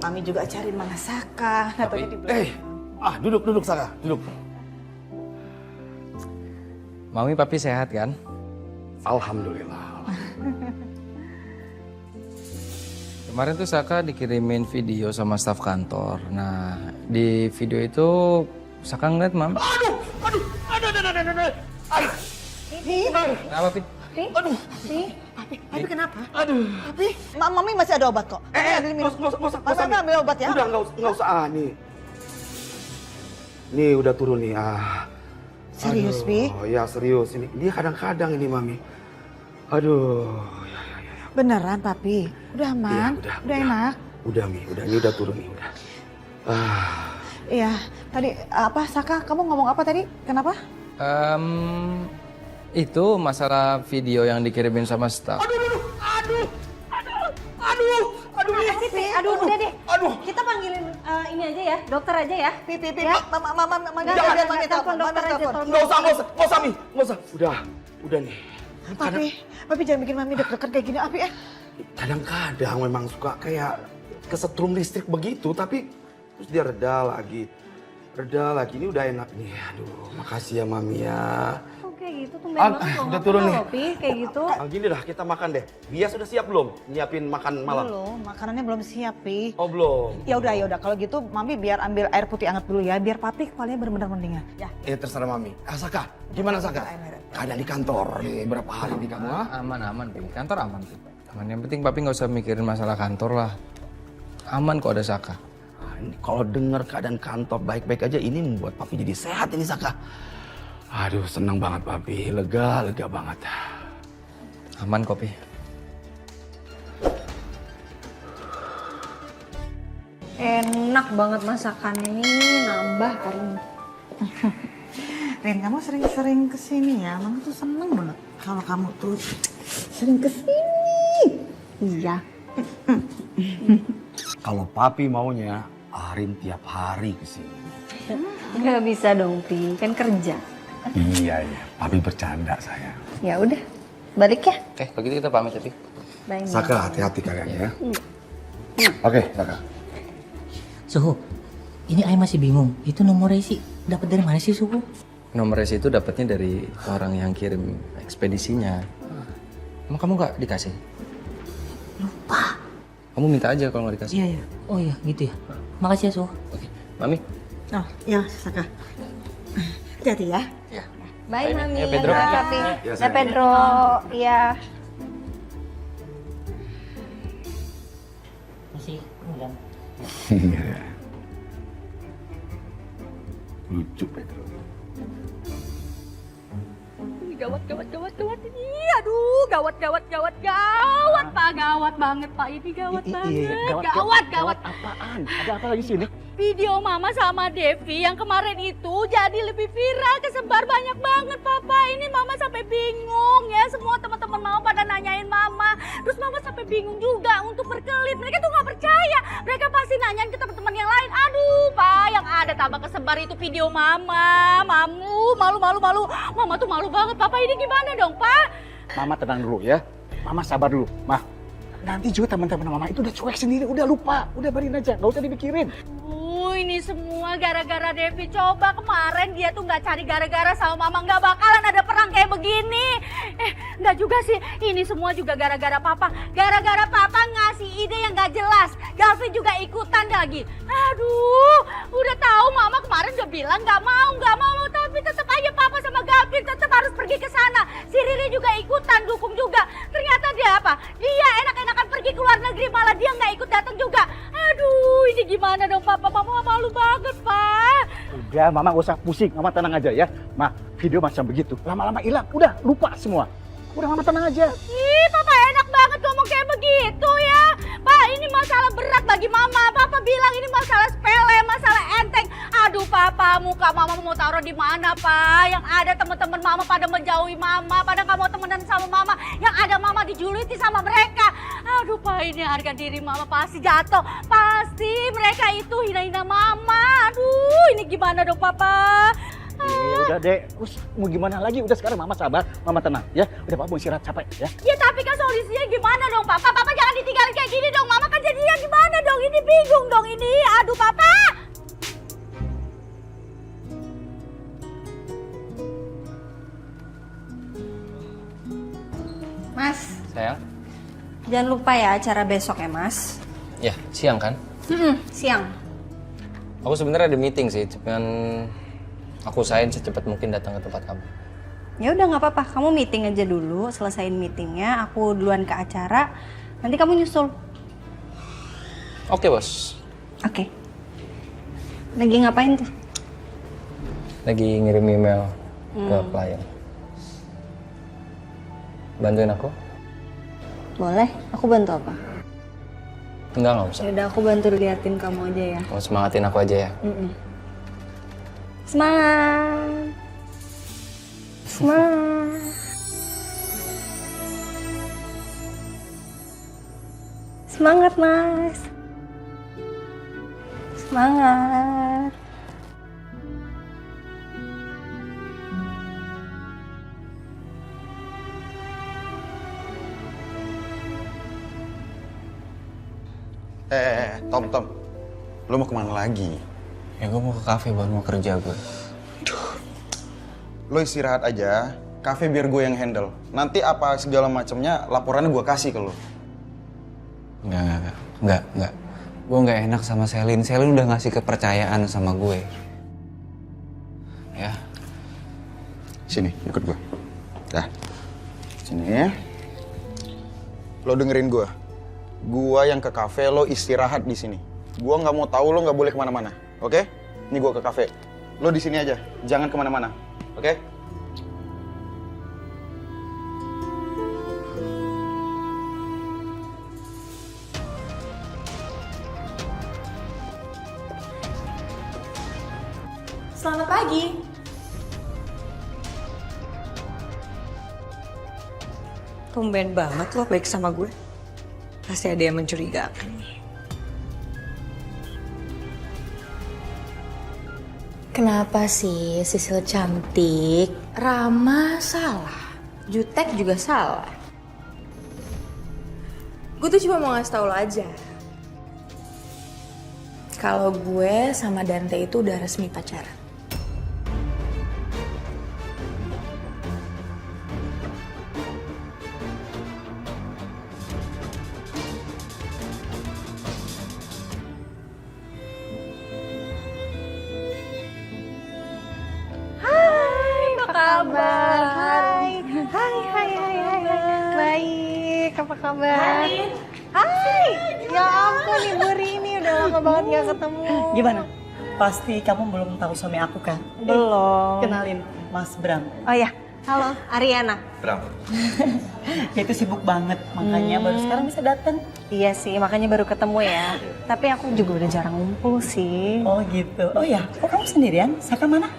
Mami juga cari mana Saka. Nggak taunya di belakang. Duduk Saka, duduk. Mami papi sehat kan? Alhamdulillah. Kemarin tuh Saka dikirimin video sama staf kantor. Nah, di video itu Saka ngeliat Mam. Aduh. Kenapa, Pi? Papi kenapa? Aduh. Papi, Mami masih ada obat kok. Nggak usah. Mami ambil obat ya. Udah, nggak usah. Nih. Nih, udah turun nih. Serius, Pi? Oh ya, serius. Ini dia kadang-kadang ini, Mami. Aduh. Beneran, Papi? Udah aman? Iya, udah enak? Udah, Mi. Ini udah turun nih, udah. Iya, tadi apa Saka? Kamu ngomong apa tadi? Kenapa? Itu masalah video yang dikirimin sama staf. Aduh, udah deh. Kita panggilin ini aja ya, dokter aja ya. Mama, Jangan, telepon dokter aja, tolong. Nggak usah, Mi. Nggak usah. Udah nih. Papi jangan bikin Mami deg-degan kayak gini, Api. Kadang-kadang memang suka kayak kesetrum listrik begitu, tapi terus dia reda lagi. Ini udah enak nih. Aduh, makasih ya Mami ya. Kok kayak gitu tuh banget udah turun nih. Kayak gitu. Gini dah, kita makan deh. Dia sudah siap belum nyiapin makan malam? Belum, makanannya belum siap, Pi. Oh, belum. Ya udah. Kalau gitu Mami biar ambil air putih hangat dulu ya, biar Papi kepalanya benar-benar mendingan. Ya. Terserah Mami. Saka, gimana Saka? Keadaan di kantor nih, berapa hari di kamu? Aman, Pi. Kantor aman, Pi. Aman. Yang penting papi nggak usah mikirin masalah kantor lah. Aman kok ada Saka. Kalau dengar keadaan kantor baik-baik aja, ini membuat Papi jadi sehat ini Saka. Aduh, senang banget Papi, lega banget. Aman kok, Pi. Enak banget masakannya ini, nambah kali. Rin, kamu sering-sering kesini ya. Mama tuh seneng banget kalau kamu tuh sering kesini. Iya. Kalau Papi maunya, Arin tiap hari kesini. Nggak bisa dong, Pi. Kan kerja. Iya, Papi bercanda saya. Ya udah, balik ya. Oke, kalau gitu kita pamit ya, Pi. Bye, Ma. Saka, hati-hati kalian ya. Oke, Saka. Suhu, ini Ay masih bingung. Itu nomor Resi dapat dari mana sih, Suhu? Nomor resi itu dapatnya dari orang yang kirim ekspedisinya. Emang kamu nggak dikasih? Lupa. Kamu minta aja kalau nggak dikasih. Iya. Oh iya, gitu ya. Makasih ya, Suhu. Oke, Mami. Oh, ya Saka. Hati-hati ya. Ya. Bye, Mami. Ya, Pedro. Dadah, Papi. Ya, Ya, sayang. Pedro. Iya. Masih enggak. Lucu Pedro. Gawat ini. Aduh, gawat Pak. Gawat banget Pak. Ini gawat banget. Gawat. Apaan? Ada apa lagi sini? Video Mama sama Devi yang kemarin itu jadi lebih viral, kesebar banyak banget Papa. Ini Mama sampai bingung ya. Semua teman-teman Mama pada nanyain Mama. Terus Mama sampai bingung juga untuk berkelit. Mereka tuh nggak percaya. Mereka pasti nanyain ke teman-teman yang lain. Aduh Pak, yang ada tambah kesebar itu video Mama. Malu. Mama tuh malu banget. Papa ini gimana dong Pak? Mama tenang dulu ya. Mama sabar dulu. Nanti juga teman-teman Mama itu udah cuek sendiri, udah lupa. Udah barin aja, nggak usah dipikirin. Ini semua gara-gara Devi. Coba kemarin dia tuh nggak cari gara-gara sama Mama, nggak bakalan ada perang kayak begini. Nggak juga sih. Ini semua juga gara-gara Papa. Gara-gara Papa ngasih ide yang nggak jelas. Gavin juga ikutan lagi. Aduh, udah tahu Mama kemarin udah bilang nggak mau. Tapi tetap aja Papa sama Gavin tetap harus pergi ke sana. Si Riri juga ikutan, dukung juga. Ternyata dia apa? Dia enak-enakan pergi ke luar negeri, malah dia nggak ikut datang juga. Aduh, ini gimana dong Papa? Mama malu banget, Pak. Udah, Mama gak usah pusing. Mama tenang aja ya. Video macam begitu. Lama-lama hilang. Udah, lupa semua. Udah, Mama tenang aja. Ih, Papa enak banget ngomong kayak begitu ya. Pak, ini masalah berat bagi Mama. Papa bilang ini masalah sepele, masalah enteng. Aduh, Papa, muka Mama mau taruh di mana, Pak? Yang ada teman-teman Mama pada menjauhi Mama, pada nggak mau temenan sama Mama. Yang ada Mama dijuluti sama mereka. Aduh, Pak, ini harga diri Mama pasti jatuh. Pasti mereka itu hina-hina Mama. Aduh, ini gimana dong, Papa? Udah dek, terus mau gimana lagi? Udah sekarang mama sabar, mama tenang ya. Udah papa mau istirahat capek ya. Ya tapi kan solusinya gimana dong papa? Papa jangan ditinggalin kayak gini dong. Mama kan jadinya gimana dong? Ini bingung dong ini. Aduh papa. Mas, Sayang? jangan lupa ya acara besok ya Mas. Ya, siang kan? Siang. Aku sebenarnya ada meeting sih, cuman aku usahain secepat mungkin datang ke tempat kamu. Ya udah nggak apa-apa, kamu meeting aja dulu, selesaiin meetingnya, aku duluan ke acara, nanti kamu nyusul. Oke, Bos. Oke. Lagi ngapain tuh? Lagi ngirim email ke klien. Bantuin aku? Boleh, aku bantu apa? Enggak usah. Yaudah aku bantu liatin kamu aja ya. Kamu semangatin aku aja ya. Semangat. Semangat. Semangat Mas. Semangat. Tom. Lo mau kemana lagi? Ya gue mau ke kafe buat mau kerja gue. Lo istirahat aja, kafe biar gue yang handle. Nanti apa segala macamnya laporannya gue kasih ke lo. Enggak. Gue nggak enak sama Selin. Selin udah ngasih kepercayaan sama gue. Ya. Sini, ikut gue. Dah. Sini. Lo dengerin gue. Gua yang ke kafe, lo istirahat di sini. Gua nggak mau tahu lo nggak boleh kemana-mana, oke? Ini gua ke kafe. Lo di sini aja, jangan kemana-mana, oke? Selamat pagi. Tumben banget lo baik sama gue. Pasti ada yang mencurigakan nih. Kenapa sih Sisil cantik, Rama salah, Jutek juga salah? Gue tuh cuma mau ngasih tau lo aja. Kalau gue sama Dante itu udah resmi pacaran. Baik, apa kabar? Hai. Ya ampun Ibu Rini, udah lama banget gak ketemu. Gimana? Pasti kamu belum tahu suami aku kan? Belum. Kenalin, Mas Bram. Oh ya, halo Ariana. Bram. Dia itu sibuk banget, makanya baru sekarang bisa datang. Iya sih, makanya baru ketemu ya. Tapi aku juga udah jarang ngumpul sih. Oh gitu. Oh ya, kok kamu sendirian? Saka mana?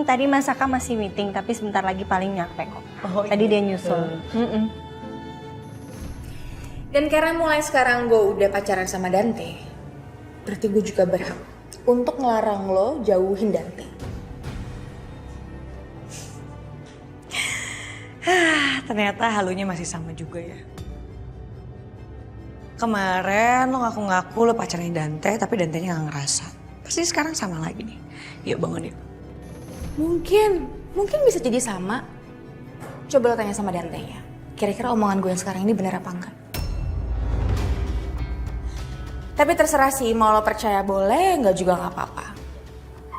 Tadi Mas Saka masih meeting, tapi sebentar lagi paling nyampe kok. Oh, tadi gitu. dia nyusul. Dan karena mulai sekarang gue udah pacaran sama Dante, berarti gue juga berhak untuk ngelarang lo jauhin Dante. Ternyata halunya masih sama juga ya. Kemarin lo ngaku-ngaku lo pacaran Dante, tapi Dantenya gak ngerasa. Pasti sekarang sama lagi nih. Yuk bangun yuk. Mungkin bisa jadi sama. Coba lo tanya sama Dantenya. Kira-kira omongan gue yang sekarang ini benar apa enggak? Tapi terserah sih, mau lo percaya boleh, nggak juga nggak apa-apa.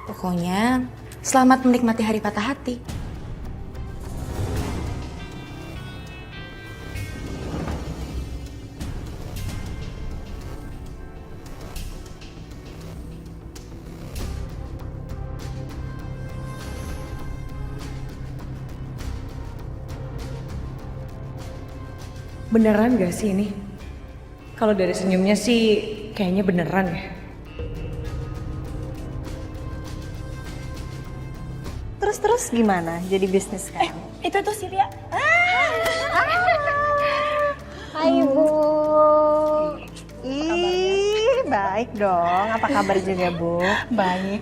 Pokoknya, selamat menikmati hari patah hati. Beneran gak sih ini? Kalau dari senyumnya sih kayaknya beneran ya. Terus gimana jadi bisnis sekarang? Itu tuh Sylvia. Hai Bu. Ih, baik dong. Apa kabar juga Bu? Baik.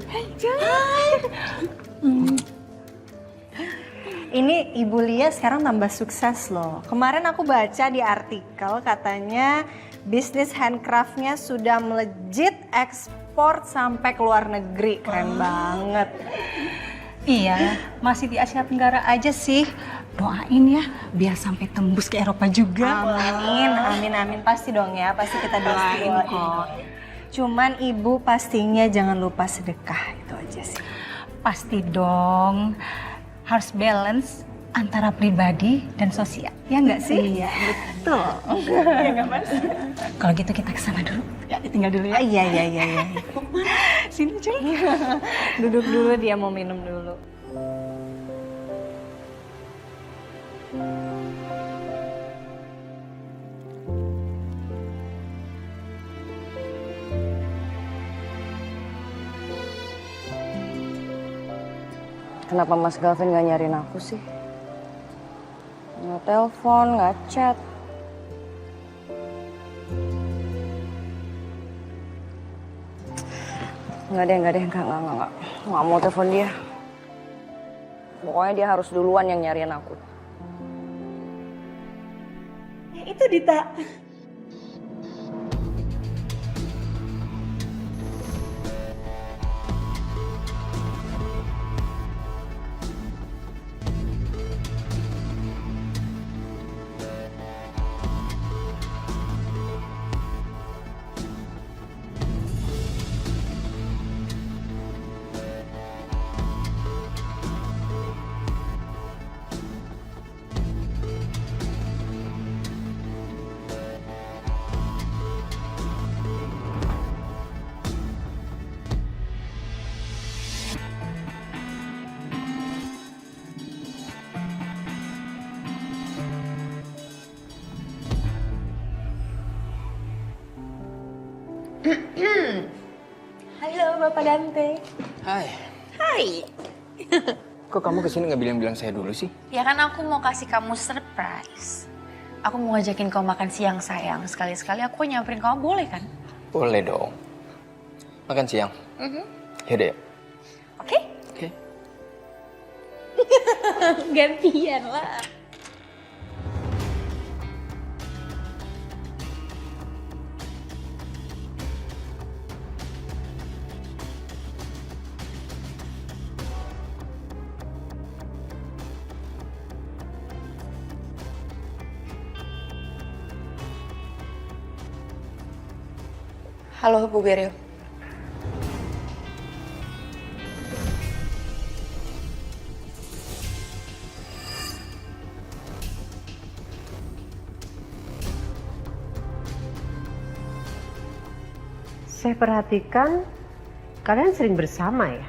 Ini Ibu Lia sekarang tambah sukses loh. Kemarin aku baca di artikel katanya bisnis handcraftnya sudah melejit ekspor sampai ke luar negeri. Keren banget. Iya, masih di Asia Tenggara aja sih. Doain ya, biar sampai tembus ke Eropa juga. Amin, amin, amin. Pasti dong ya, pasti kita doain kok. Cuman Ibu pastinya jangan lupa sedekah, itu aja sih. Pasti dong, harus balance antara pribadi dan sosial. Ya nggak sih? Iya, betul. Ya nggak Mas? Kalau gitu kita kesana dulu. Ya, tinggal dulu ya. Iya. Sini cuy. Duduk dulu, dia mau minum dulu. Kenapa Mas Galvin gak nyariin aku sih? Nggak telepon, nggak chat. Enggak. Nggak mau telepon dia. Pokoknya dia harus duluan yang nyariin aku. Ya, itu Dita. Halo Bapak Dante. Hai. Hai. Kok kamu kesini nggak bilang-bilang saya dulu sih? Ya kan aku mau kasih kamu surprise. Aku mau ngajakin kau makan siang sayang. Sekali-sekali aku nyamperin kamu, boleh kan? Boleh dong. Makan siang. Yaudah ya. Oke? Oke. Gantian lah. Halo Bu Beril. Saya perhatikan kalian sering bersama ya.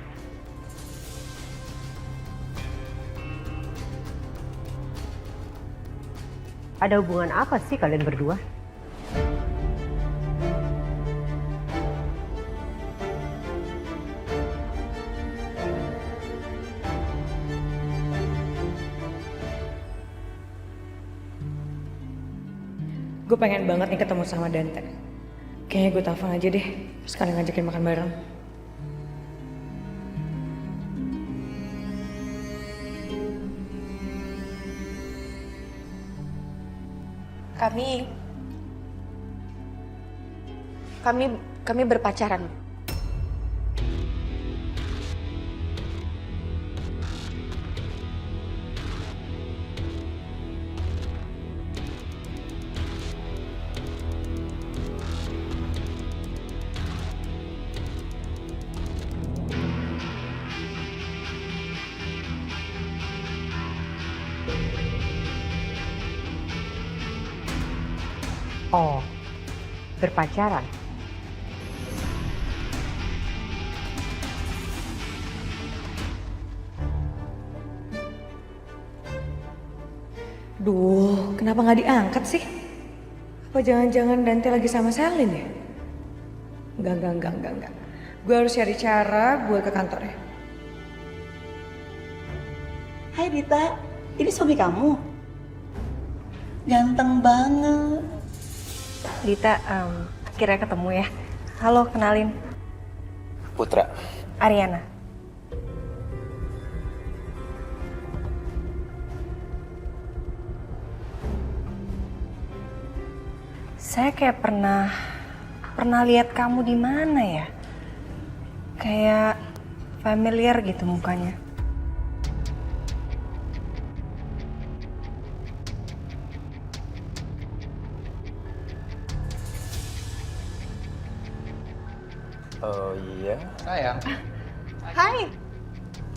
Ada hubungan apa sih kalian berdua? Gue pengen banget nih ketemu sama Dante. Kayaknya gue telepon aja deh, sekali ngajakin makan bareng. Kami berpacaran. Oh, berpacaran. Duh, kenapa nggak diangkat sih? Apa jangan-jangan Dante lagi sama Selin ya? Enggak. Gue harus cari cara buat ke kantornya. Hai Dita, ini suami kamu? Ganteng banget. Dita, akhirnya ketemu ya. Halo, kenalin. Putra. Ariana. Saya kayak pernah lihat kamu di mana ya? Kayak familiar gitu mukanya. Oh iya? Sayang. Hai.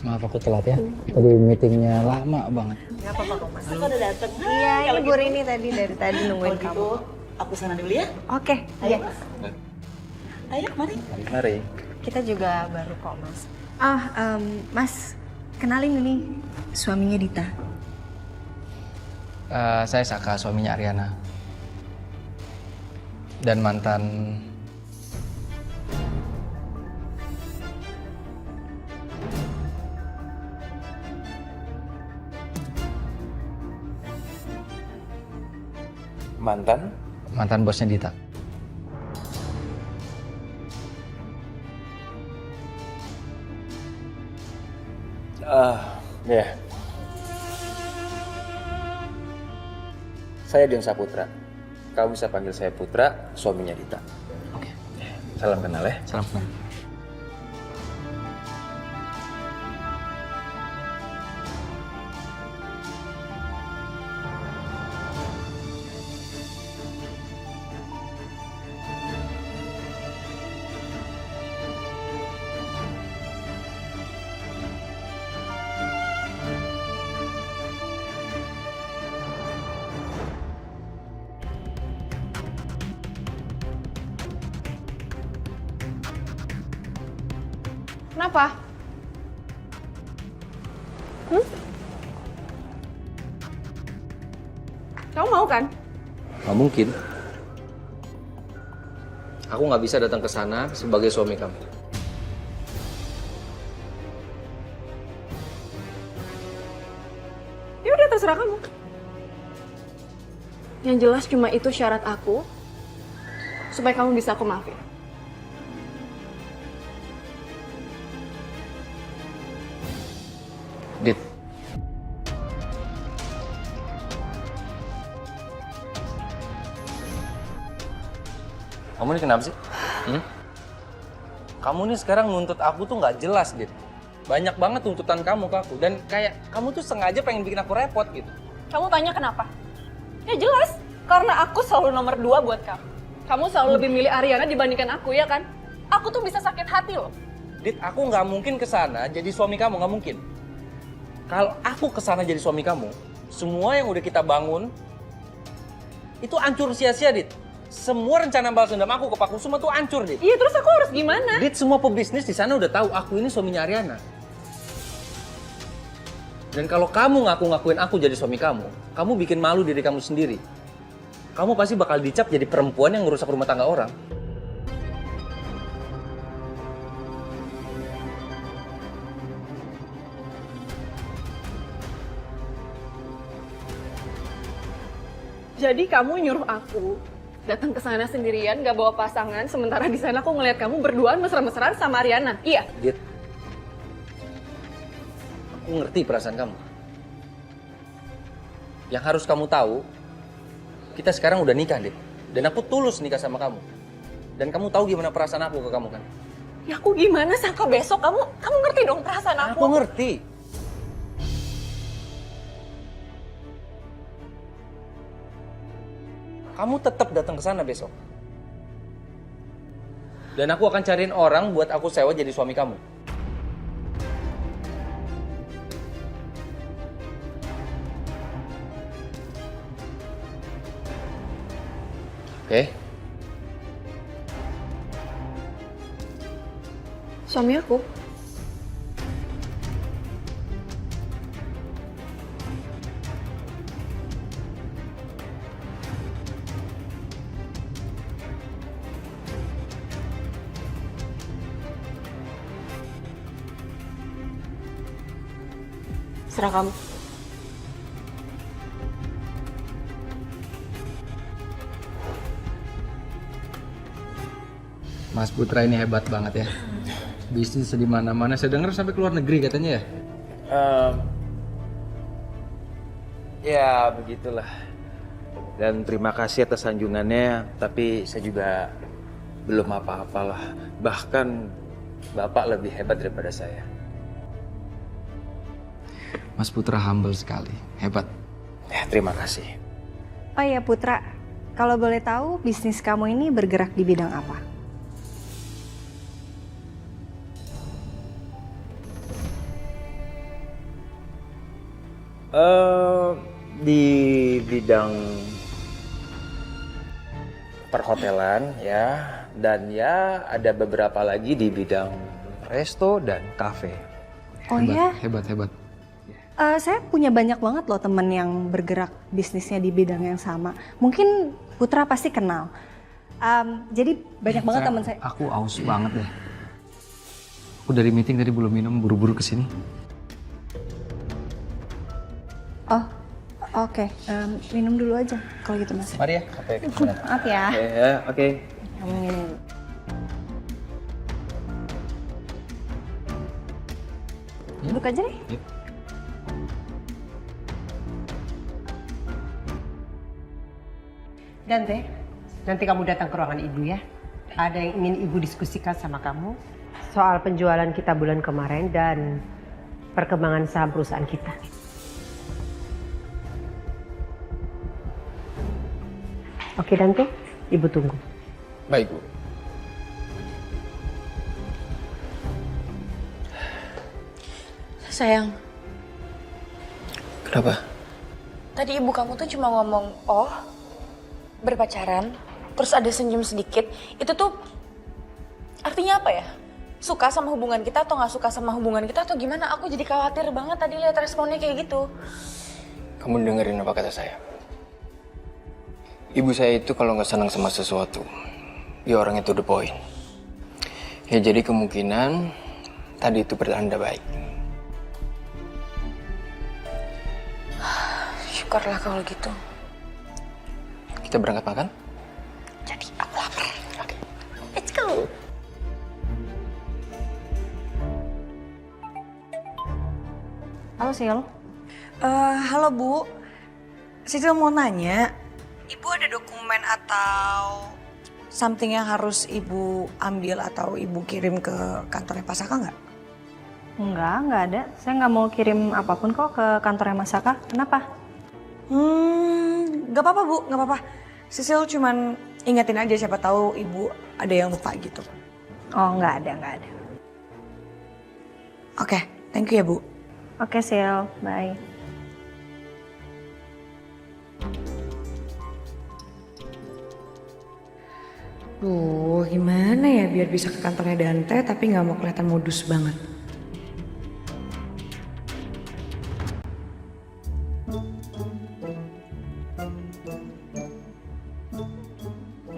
Maaf aku telat ya. Tadi meetingnya lama banget. Gak apa-apa kok Mas. Aku udah dateng. Iya, ini Bu Rini dari tadi nungguin kamu. Aku sana dulu ya. Oke, iya. Ayo, mari. Mari. Kita juga baru kok Mas. Mas, kenalin ini suaminya Dita. Saya Saka, suaminya Ariana. Dan mantan mantan bosnya Dita. Ya. Saya Dion Saputra. Kamu bisa panggil saya Putra, suaminya Dita. Oke. Salam kenal ya. Salam kenal. Kenapa? Kamu mau kan? Nggak mungkin. Aku nggak bisa datang ke sana sebagai suami kamu. Ya udah terserah kamu. Yang jelas cuma itu syarat aku supaya kamu bisa aku maafin. Dit. Kamu ini kenapa sih? Kamu nih sekarang nuntut aku tuh nggak jelas, Dit. Banyak banget tuntutan kamu ke aku. Dan kayak kamu tuh sengaja pengen bikin aku repot gitu. Kamu tanya kenapa? Ya jelas, karena aku selalu nomor 2 buat kamu. Kamu selalu lebih milih Ariana dibandingkan aku, ya kan? Aku tuh bisa sakit hati loh. Dit, aku nggak mungkin kesana jadi suami kamu, nggak mungkin. Kalau aku kesana jadi suami kamu, semua yang udah kita bangun itu hancur sia-sia, Dit. Semua rencana balas dendam aku ke Pak Kusuma tuh hancur, Dit. Iya, terus aku harus gimana? Dit, semua pebisnis di sana udah tahu aku ini suaminya Ariana. Dan kalau kamu ngaku-ngakuin aku jadi suami kamu bikin malu diri kamu sendiri. Kamu pasti bakal dicap jadi perempuan yang ngerusak rumah tangga orang. Jadi kamu nyuruh aku datang ke sana sendirian, gak bawa pasangan, sementara di sana aku ngeliat kamu berduaan mesra-mesraan sama Ariana. Iya. Dit, aku ngerti perasaan kamu. Yang harus kamu tahu, kita sekarang udah nikah, Dit. Dan aku tulus nikah sama kamu. Dan kamu tahu gimana perasaan aku ke kamu kan? Ya aku gimana Saka besok? Kamu ngerti dong perasaan aku? Aku ngerti. Kamu tetap datang ke sana besok. Dan aku akan cariin orang buat aku sewa jadi suami kamu. Oke? Suami aku? Serah kamu. Mas Putra ini hebat banget ya. Bisnis di mana-mana. Saya dengar sampai ke luar negeri katanya ya. Ya begitulah. Dan terima kasih atas sanjungannya, tapi saya juga belum apa-apalah. Bahkan Bapak lebih hebat daripada saya. Mas Putra humble sekali, hebat. Ya, terima kasih. Oh ya Putra, kalau boleh tahu bisnis kamu ini bergerak di bidang apa? Di bidang perhotelan ya, dan ya ada beberapa lagi di bidang resto dan kafe. Oh ya? Hebat. Saya punya banyak banget loh temen yang bergerak bisnisnya di bidang yang sama. Mungkin Putra pasti kenal. Jadi banyak banget teman saya. Aku aus banget deh. Aku dari meeting tadi belum minum, buru-buru kesini. Oh, oke. Minum dulu aja kalau gitu Mas. Mari ya, kafe. Maaf ya. Ya, oke. Duduk aja deh. Dante, nanti kamu datang ke ruangan ibu ya. Ada yang ingin ibu diskusikan sama kamu soal penjualan kita bulan kemarin dan perkembangan saham perusahaan kita. Oke Dante, ibu tunggu. Baik, Bu. Sayang, Kenapa? tadi ibu kamu tuh cuma ngomong, oh, berpacaran, terus ada senyum sedikit. Itu tuh artinya apa ya? Suka sama hubungan kita atau nggak suka sama hubungan kita atau gimana? Aku jadi khawatir banget tadi lihat responnya kayak gitu. Kamu dengerin apa kata saya? Ibu saya itu kalau nggak senang sama sesuatu, ya orang itu the point. Ya jadi kemungkinan tadi itu bertanda baik. Syukurlah kalau gitu. Kita berangkat makan? Jadi aku lapar. Oke. Let's go. Halo Sil. Halo Bu. Sisil mau nanya, Ibu ada dokumen atau something yang harus Ibu ambil atau Ibu kirim ke kantornya Pak Saka nggak? Nggak ada. Saya nggak mau kirim apapun kok ke kantornya Mas Saka. Kenapa? Nggak apa-apa Bu, nggak apa-apa. Sisil cuman ingetin aja siapa tahu Ibu ada yang lupa gitu. Oh nggak ada. Oke, thank you ya Bu. Oke Sil, bye. Duh, gimana ya biar bisa ke kantornya Dante tapi nggak mau kelihatan modus banget.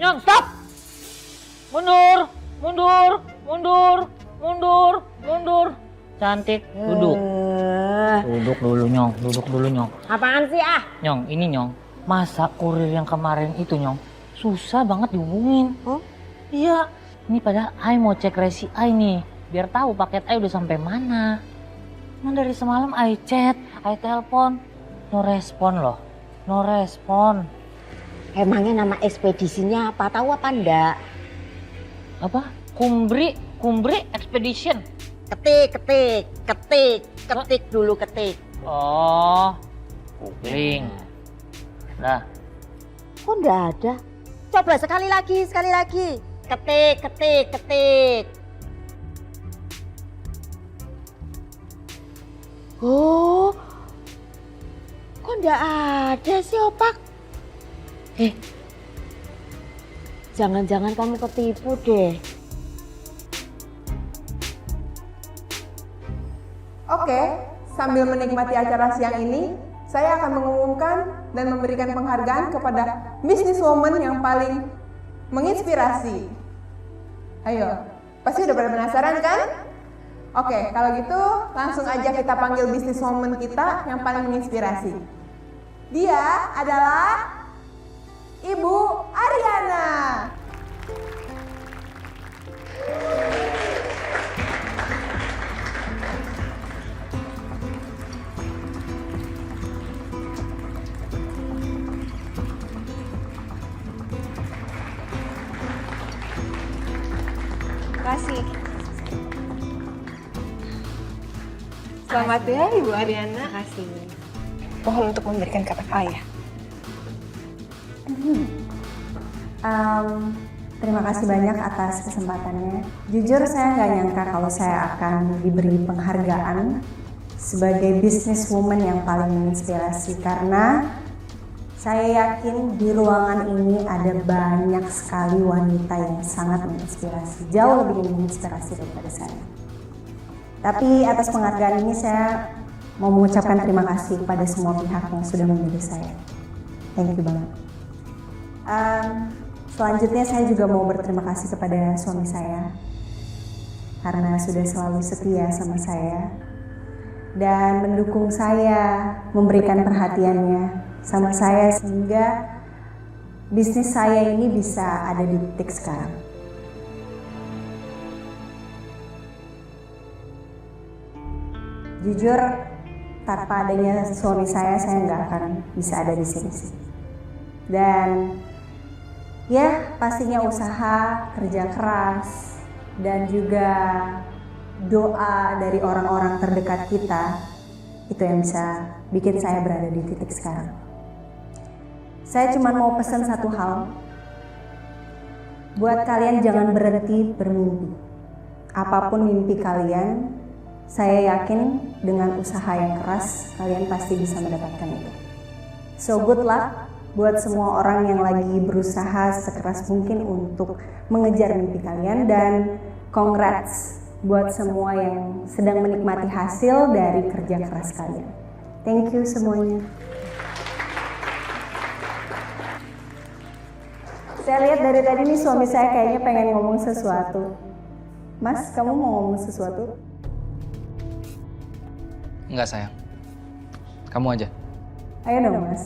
Nyong, stop! Mundur. Cantik, duduk. Duduk dulu, Nyong. Apaan sih ah? Nyong, ini Nyong. Masa kurir yang kemarin itu, Nyong, susah banget dihubungin. Iya, ini padahal Ai mau cek resi Ai nih, biar tahu paket Ai udah sampai mana. Nah dari semalam Ai chat, Ai telepon, no respon. Emangnya nama ekspedisinya apa? Tahu apa enggak? Apa? Kumbri Expedition. Ketik dulu. Oh, googling. Nah, Kok enggak ada? Coba sekali lagi. Ketik. Oh, kok enggak ada sih opak? Jangan-jangan kamu ketipu deh. Oke, sambil menikmati acara siang ini, saya akan mengumumkan dan memberikan penghargaan kepada businesswoman yang paling menginspirasi. Ayo, pasti udah pada penasaran kan? Oke, kalau gitu langsung aja kita panggil businesswoman kita yang paling menginspirasi. Dia adalah Ibu Ariana. Selamat ya Ibu Ariana. Makasih. Mohon untuk memberikan kata ayah. Terima kasih banyak atas kesempatannya. Jujur saya nggak nyangka kalau saya akan diberi penghargaan sebagai businesswoman yang paling menginspirasi, karena saya yakin di ruangan ini ada banyak sekali wanita yang sangat menginspirasi, jauh lebih menginspirasi daripada saya. Tapi atas penghargaan ini saya mau mengucapkan terima kasih kepada semua pihak yang sudah memilih saya. Thank you banget. Selanjutnya saya juga mau berterima kasih kepada suami saya karena sudah selalu setia sama saya dan mendukung saya, memberikan perhatiannya sama saya sehingga bisnis saya ini bisa ada di titik sekarang. Jujur, tanpa adanya suami saya nggak akan bisa ada di sini. Dan ya pastinya usaha, kerja keras, dan juga doa dari orang-orang terdekat kita itu yang bisa bikin saya berada di titik sekarang. Saya cuma mau pesan satu hal, buat kalian jangan berhenti bermimpi. Apapun mimpi kalian, saya yakin dengan usaha yang keras kalian pasti bisa mendapatkan itu. So good luck buat semua orang yang lagi berusaha sekeras mungkin untuk mengejar mimpi kalian, dan congrats buat semua yang sedang menikmati hasil dari kerja keras kalian. Thank you semuanya. Saya lihat dari tadi nih suami saya kayaknya pengen ngomong sesuatu. Mas, kamu mau ngomong sesuatu? Enggak sayang, kamu aja. Ayo dong Mas.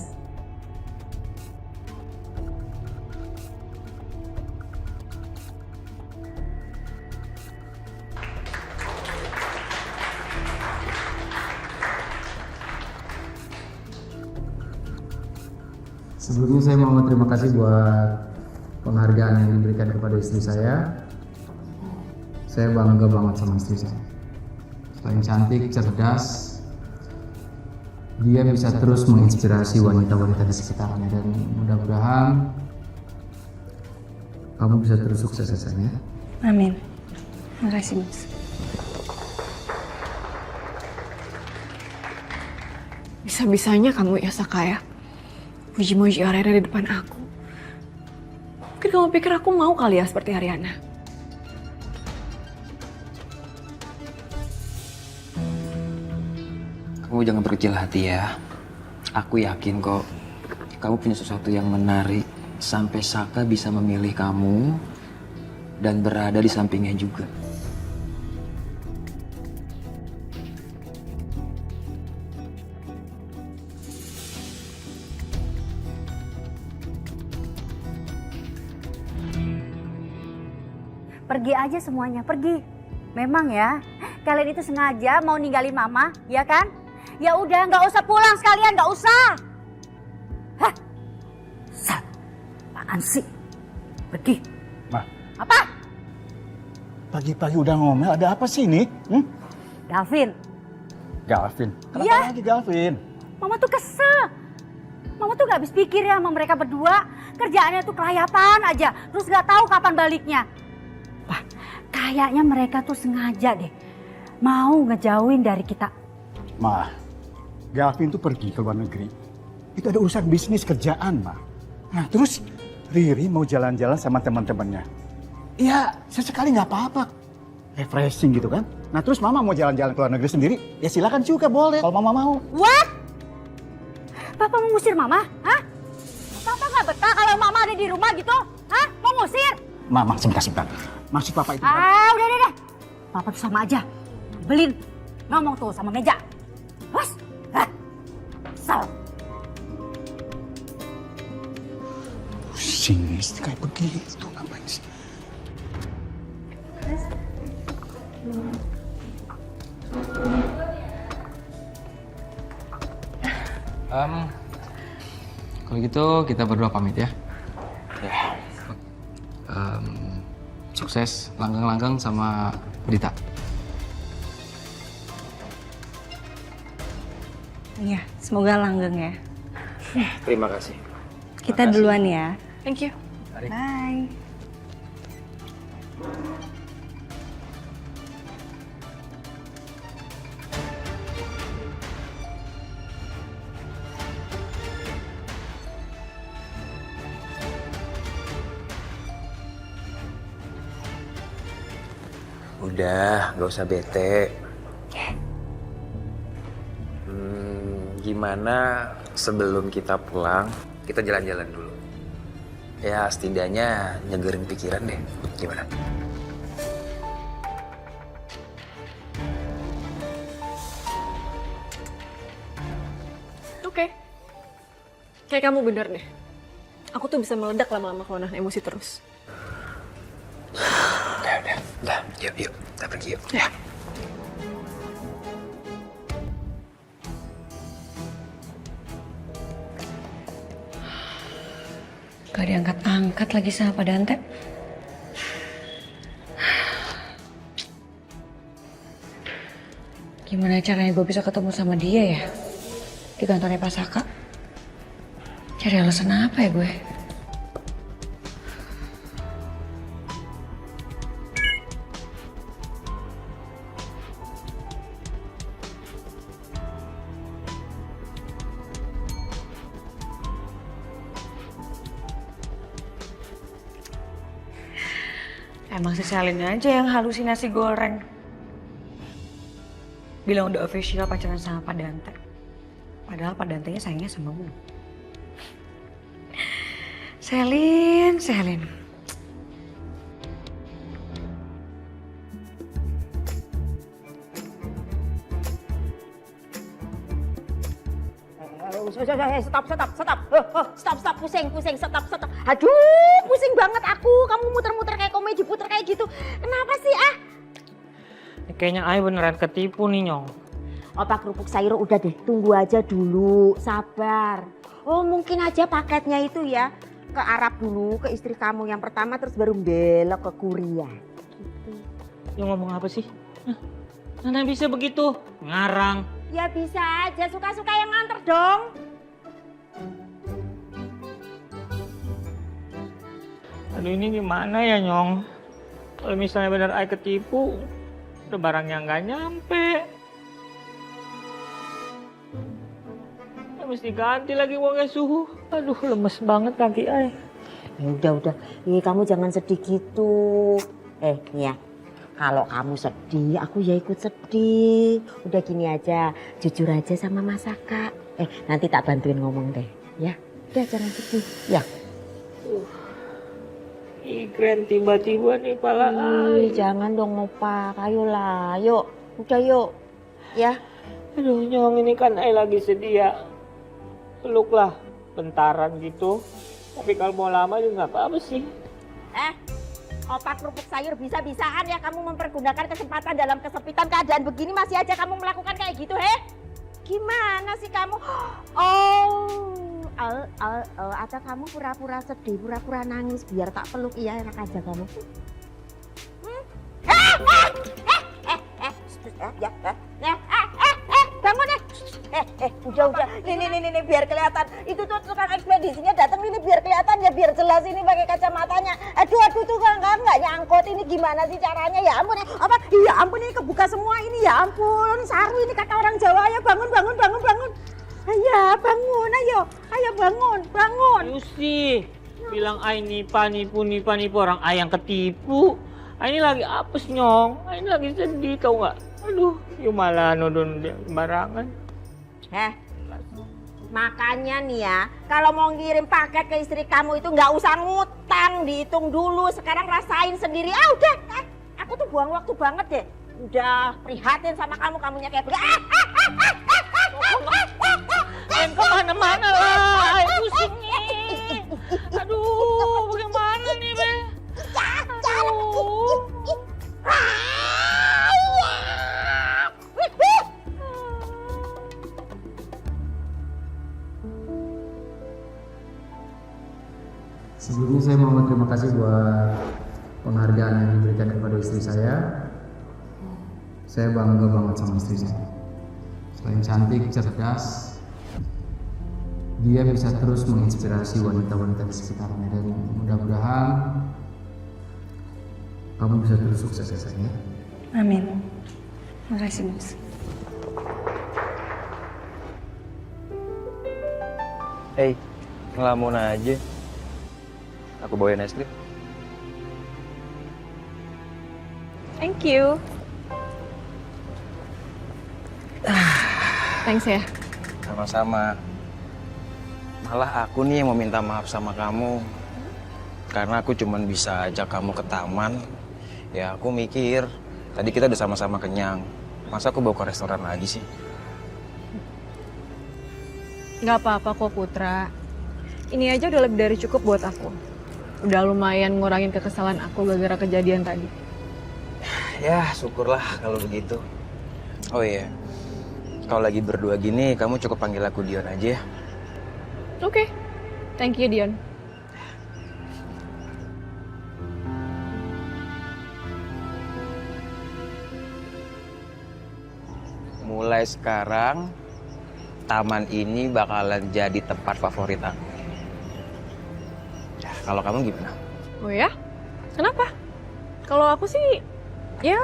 Sebelumnya saya mau terima kasih buat penghargaan yang diberikan kepada istri saya. Saya bangga banget sama istri saya. Selain cantik, cerdas, dia bisa terus menginspirasi wanita-wanita di sekitarnya, dan mudah-mudahan kamu bisa terus sukses ya sayang ya. Amin. Makasih Mas. Bisa-bisanya kamu ya Sakaya muji-muji Ariana di depan aku. Mungkin kamu pikir aku mau kali ya seperti Ariana. Kamu jangan berkecil hati ya. Aku yakin kok kamu punya sesuatu yang menarik sampai Saka bisa memilih kamu dan berada di sampingnya juga. Pergi aja semuanya, pergi. Memang ya, kalian itu sengaja mau ninggalin mama, ya kan? Ya udah, nggak usah pulang sekalian, nggak usah. Hah? Apaan sih? Pergi. Ma. Apa? Pagi-pagi udah ngomel, ada apa sih ini? Galvin. Galvin? Kenapa Iya. lagi Galvin? Mama tuh kesel. Mama tuh nggak habis pikir ya sama mereka berdua. Kerjaannya tuh kelayapan aja, terus nggak tahu kapan baliknya. Wah, kayaknya mereka tuh sengaja deh mau ngejauhin dari kita. Ma, Galvin tuh pergi ke luar negeri. Itu ada urusan bisnis kerjaan, Ma. Nah terus Riri mau jalan-jalan sama teman-temannya. Iya, sesekali nggak apa-apa. Refreshing gitu kan. Nah terus Mama mau jalan-jalan ke luar negeri sendiri, ya silakan juga boleh kalau Mama mau. What? Papa mau ngusir Mama? Hah? Papa nggak betah kalau Mama ada di rumah gitu? Hah? Mau ngusir? Mama, sebentar. Maksud Papa itu... Udah. Papa tuh sama aja. Belin. Ngomong tuh sama meja. Was. Hah? Sal. Pusing, kayak begitu. Ngapain sih? Kalau gitu kita berdua pamit ya. Sukses langgang-langgang sama Dita. Iya, semoga langgeng ya. Terima kasih. Kita duluan ya. Thank you. Mari. Bye. Udah, gak usah bete. Gimana sebelum kita pulang, kita jalan-jalan dulu. Ya setidaknya nyegerin pikiran deh. Gimana? Oke. Kayak kamu bener deh. Aku tuh bisa meledak lama-lama kalau nahan emosi terus. Udah, yuk, kita pergi yuk. Ya. Gak diangkat-angkat lagi sama Pak Dante. Gimana caranya gue bisa ketemu sama dia ya? Di kantornya Pak Saka. Cari alasan apa ya gue? Emang si Selin aja yang halusinasi goreng. Bilang udah official pacaran sama Pak Dante. Padahal Pak Dantenya sayangnya sama gue. Selin. Stop, pusing, stop. Aduh, pusing banget aku. Kamu muter-muter kayak komedi puter kayak gitu. Kenapa sih, ah? Kayaknya Ai beneran ketipu nih, Nyong. Opak kerupuk sayur udah deh, tunggu aja dulu, sabar. Oh, mungkin aja paketnya itu ya ke Arab dulu, ke istri kamu yang pertama, terus baru belok ke Korea. Gitu. Yang ngomong apa sih? Mana bisa begitu? Ngarang. Ya bisa aja, suka-suka yang nganter dong. Aduh ini gimana ya, Nyong? Kalau misalnya bener Ai ketipu, udah barangnya nggak nyampe. Ya mesti ganti lagi uangnya suhu. Aduh lemes banget kaki Ai. Ya udah. Ih, kamu jangan sedih gitu. Nih ya. Kalau kamu sedih, aku ya ikut sedih. Udah gini aja, jujur aja sama Mas Saka. Nanti tak bantuin ngomong deh, ya. Udah jangan sedih, ya. Keren tiba-tiba nih pala Ai. Jangan dong ngopak, ayolah, yuk. Udah yuk, ya. Aduh Nyong, ini kan Ai lagi sedih ya. Peluklah, bentaran gitu. Tapi kalau mau lama juga nggak apa-apa sih. Opak kerupuk sayur bisa-bisaan ya kamu mempergunakan kesempatan dalam kesempitan keadaan begini masih aja kamu melakukan kayak gitu, Gimana sih kamu? Atau kamu pura-pura sedih, pura-pura nangis biar tak peluk, iya enak aja kamu. Bangun deh. Udah. Ini biar kelihatan. Itu tuh tukang ekspedisinya datang ini biar kelihatan ya, biar jelas ini pakai kacamatanya. Aduh tukang kamu nggak nyangkut ini gimana sih caranya? Ya ampun apa? Ya ampun ini kebuka semua ini ya ampun. Saru ini kata orang Jawa ya bangun. Ayo bangun, ayo bangun. Yusi, bilang Ai nipu orang Ai yang ketipu. Ai ini lagi apes Nyong, Ai ini lagi sedih tau nggak? Aduh, yuk malah nodon dia sembarangan. Makanya nih ya, kalau mau ngirim paket ke istri kamu itu nggak usah ngutang, dihitung dulu. Sekarang rasain sendiri. Udah, aku tuh buang waktu banget deh. Udah prihatin sama kamunya kayak begini. Yang kemana-mana lah, pusing nih. Aduh, bagaimana nih, Be? Aduh. Sebelumnya saya mau terima kasih buat penghargaan yang diberikan kepada istri saya. Saya bangga banget sama istri saya. Selain cantik, cerdas, dia bisa terus menginspirasi wanita-wanita di sekitarnya. Dan mudah-mudahan kamu bisa terus sukses ya sayang. Amin. Makasih Mas. Hey, ngelamun aja. Aku bawain es krim. Thank you. Thanks ya. Sama-sama. Malah aku nih yang mau minta maaf sama kamu. Karena aku cuman bisa ajak kamu ke taman. Ya aku mikir, tadi kita udah sama-sama kenyang. Masa aku bawa ke restoran lagi sih? Nggak apa-apa kok Putra. Ini aja udah lebih dari cukup buat aku. Udah lumayan ngurangin kekesalan aku gara-gara kejadian tadi. Ya syukurlah kalau begitu. Oh iya, kalau lagi berdua gini kamu cukup panggil aku Dion aja ya. Oke. Thank you Dion. Mulai sekarang, taman ini bakalan jadi tempat favorit aku. Ya, kalau kamu gimana? Oh ya? Kenapa? Kalau aku sih, ya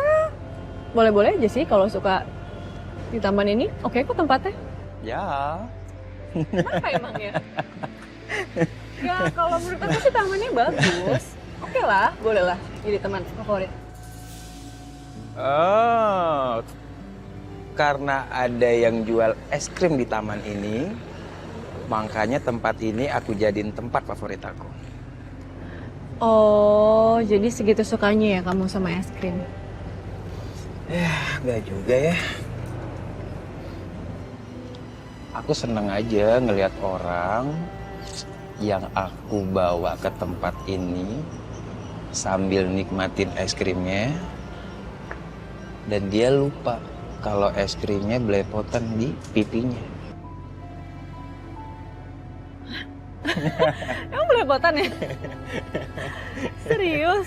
boleh-boleh aja sih kalau suka di taman ini. Oke kok tempatnya. Ya. Kenapa emangnya? Ya kalau menurut aku sih tamannya bagus. Oke lah, boleh lah jadi teman favorit. Oh, karena ada yang jual es krim di taman ini, makanya tempat ini aku jadiin tempat favorit aku. Oh, jadi segitu sukanya ya kamu sama es krim? Enggak juga ya. Aku seneng aja ngelihat orang yang aku bawa ke tempat ini sambil nikmatin es krimnya dan dia lupa kalau es krimnya belepotan di pipinya. Emang belepotan ya? Serius?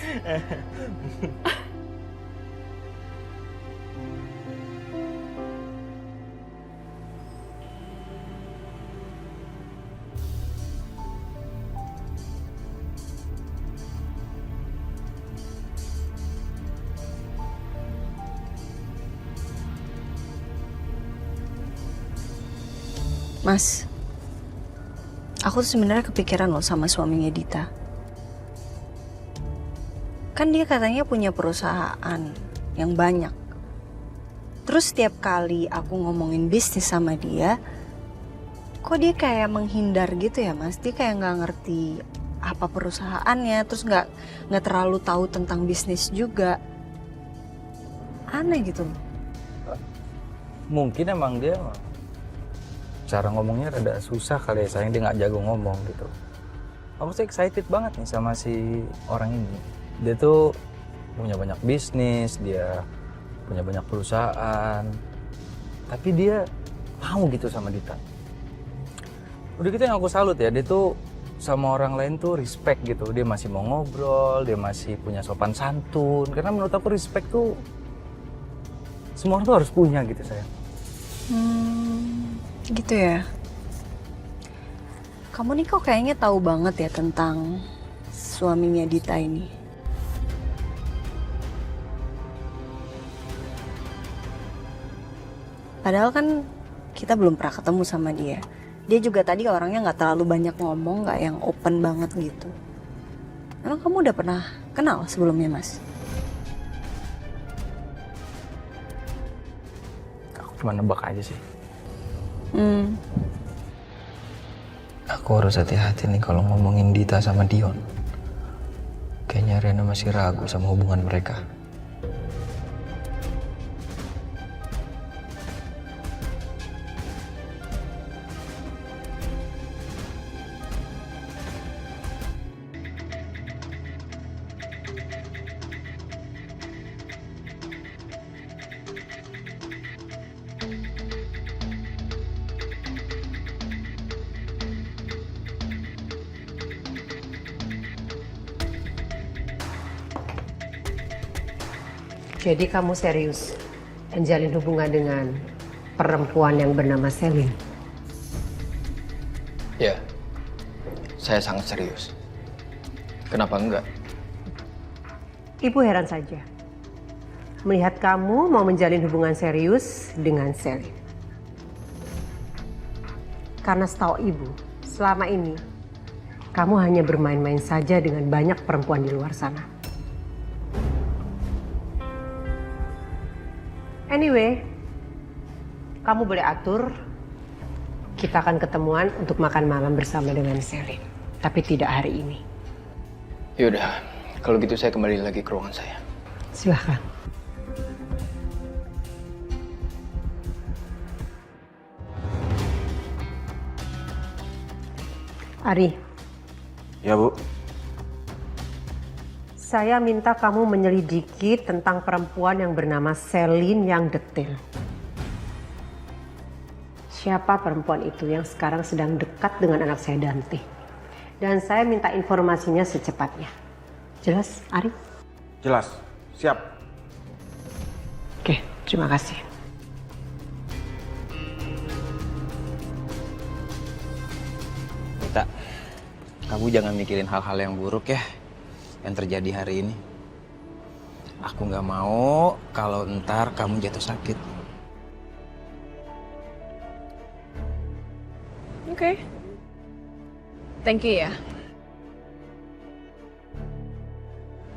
Mas, aku tuh sebenarnya kepikiran loh sama suaminya Dita. Kan dia katanya punya perusahaan yang banyak. Terus setiap kali aku ngomongin bisnis sama dia, kok dia kayak menghindar gitu ya Mas? Dia kayak nggak ngerti apa perusahaannya, terus nggak terlalu tahu tentang bisnis juga. Aneh gitu loh. Mungkin emang dia cara ngomongnya rada susah kali ya, sayang dia nggak jago ngomong gitu. Aku sih excited banget nih sama si orang ini. Dia tuh punya banyak bisnis, dia punya banyak perusahaan, tapi dia mau gitu sama Dita. Udah gitu yang aku salut ya, dia tuh sama orang lain tuh respect gitu. Dia masih mau ngobrol, dia masih punya sopan santun. Karena menurut aku respect tuh semua orang tuh harus punya gitu sayang. Gitu ya. Kamu nih kok kayaknya tahu banget ya tentang suaminya Dita ini. Padahal kan kita belum pernah ketemu sama dia. Dia juga tadi orangnya nggak terlalu banyak ngomong, nggak yang open banget gitu. Emang kamu udah pernah kenal sebelumnya, Mas? Aku cuma nebak aja sih. Aku harus hati-hati nih kalau ngomongin Dita sama Dion. Kayaknya Rena masih ragu sama hubungan mereka. Jadi kamu serius menjalin hubungan dengan perempuan yang bernama Selin? Ya, saya sangat serius. Kenapa enggak? Ibu heran saja melihat kamu mau menjalin hubungan serius dengan Selin. Karena setahu ibu, selama ini kamu hanya bermain-main saja dengan banyak perempuan di luar sana. Anyway, kamu boleh atur kita akan ketemuan untuk makan malam bersama dengan Selin. Tapi tidak hari ini. Yaudah, kalau gitu saya kembali lagi ke ruangan saya. Silahkan. Ari. Ya, Bu. Saya minta kamu menyelidiki tentang perempuan yang bernama Selin yang detail. Siapa perempuan itu yang sekarang sedang dekat dengan anak saya Dante? Dan saya minta informasinya secepatnya. Jelas, Ari? Jelas. Siap. Oke, terima kasih. Rita, kamu jangan mikirin hal-hal yang buruk ya yang terjadi hari ini. Aku nggak mau kalau ntar kamu jatuh sakit. Oke. Thank you ya.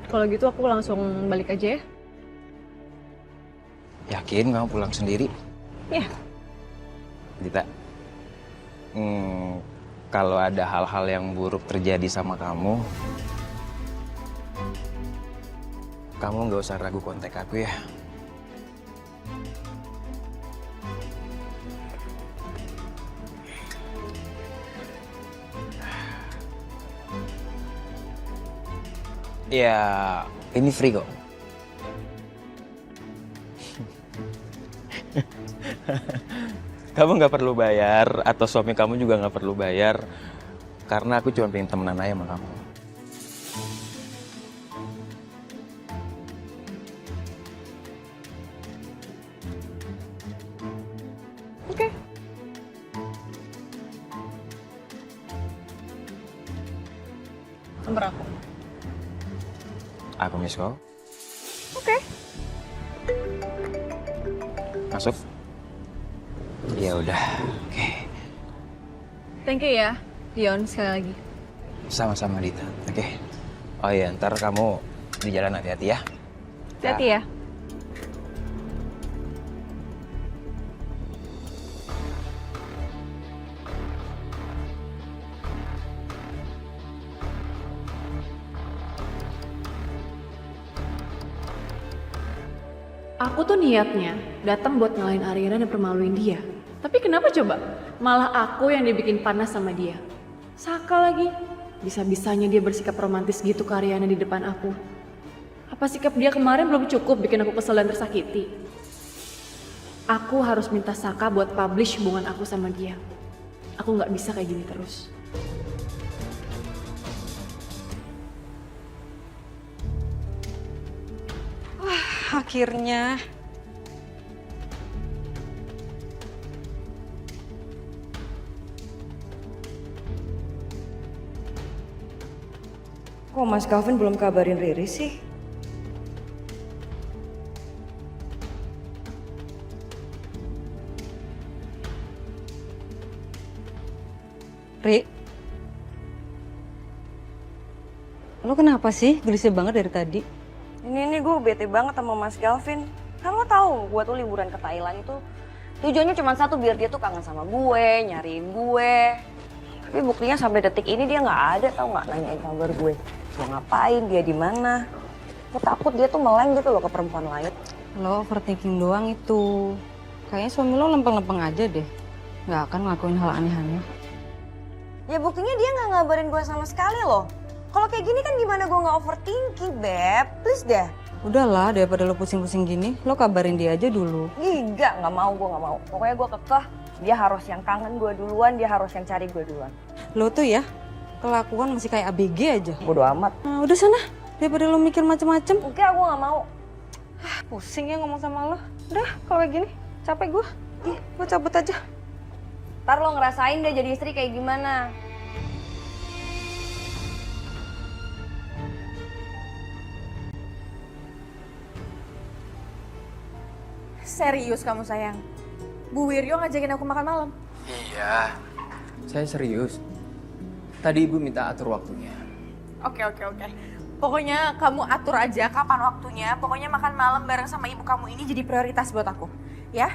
Kalau gitu aku langsung balik aja ya. Yakin kamu pulang sendiri? Ya. Dita, kalau ada hal-hal yang buruk terjadi sama kamu nggak usah ragu kontak aku ya. Ya, ini free kok. Kamu nggak perlu bayar, atau suami kamu juga nggak perlu bayar, karena aku cuma pengen temenan aja sama kamu. Oke. Nomor aku. Aku miss call. Oke. Masuk. Ya udah. Oke. Thank you ya, Dion, sekali lagi. Sama-sama Dita. Oke. Oh iya, ntar kamu di jalan hati-hati ya. Hati-hati ya. Aku tuh niatnya datang buat ngalahin Ariana dan permaluin dia. Tapi kenapa coba? Malah aku yang dibikin panas sama dia. Saka lagi. Bisa-bisanya dia bersikap romantis gitu ke Ariana di depan aku. Apa sikap dia kemarin belum cukup bikin aku kesel dan tersakiti? Aku harus minta Saka buat publish hubungan aku sama dia. Aku nggak bisa kayak gini terus. Akhirnya. Kok Mas Calvin belum kabarin Riri sih? Ri, lo kenapa sih gelisah banget dari tadi? Ini gue bete banget sama Mas Calvin. Kan lo tahu gue tuh liburan ke Thailand itu tujuannya cuma satu, biar dia tuh kangen sama gue, nyariin gue. Tapi buktinya sampai detik ini dia nggak ada, tau nggak, nanyain kabar gue. Gue ngapain, dia di mana? Gue takut dia tuh meleng gitu loh ke perempuan lain. Lo overthinking doang itu. Kayaknya suami lo lempeng-lempeng aja deh. Nggak akan ngelakuin hal aneh-aneh. Ya buktinya dia nggak ngabarin gue sama sekali loh. Kalau kayak gini kan gimana gue nggak overthinking, Beb? Please deh. Udahlah, daripada lo pusing-pusing gini, lo kabarin dia aja dulu. Enggak, nggak mau, gue nggak mau. Pokoknya gue kekeh, dia harus yang kangen gue duluan, dia harus yang cari gue duluan. Lo tuh ya, kelakuan masih kayak ABG aja. Bodo amat. Nah, udah sana, daripada lo mikir macem-macem. Enggak, gue nggak mau. Pusing ya ngomong sama lo. Udah, kalau kayak gini, capek gue. Ih, gue cabut aja. Ntar lo ngerasain deh jadi istri kayak gimana. Serius kamu sayang? Bu Wiryo ngajakin aku makan malam? Iya, saya serius. Tadi ibu minta atur waktunya. Oke. Pokoknya kamu atur aja kapan waktunya. Pokoknya makan malam bareng sama ibu kamu ini jadi prioritas buat aku. Ya?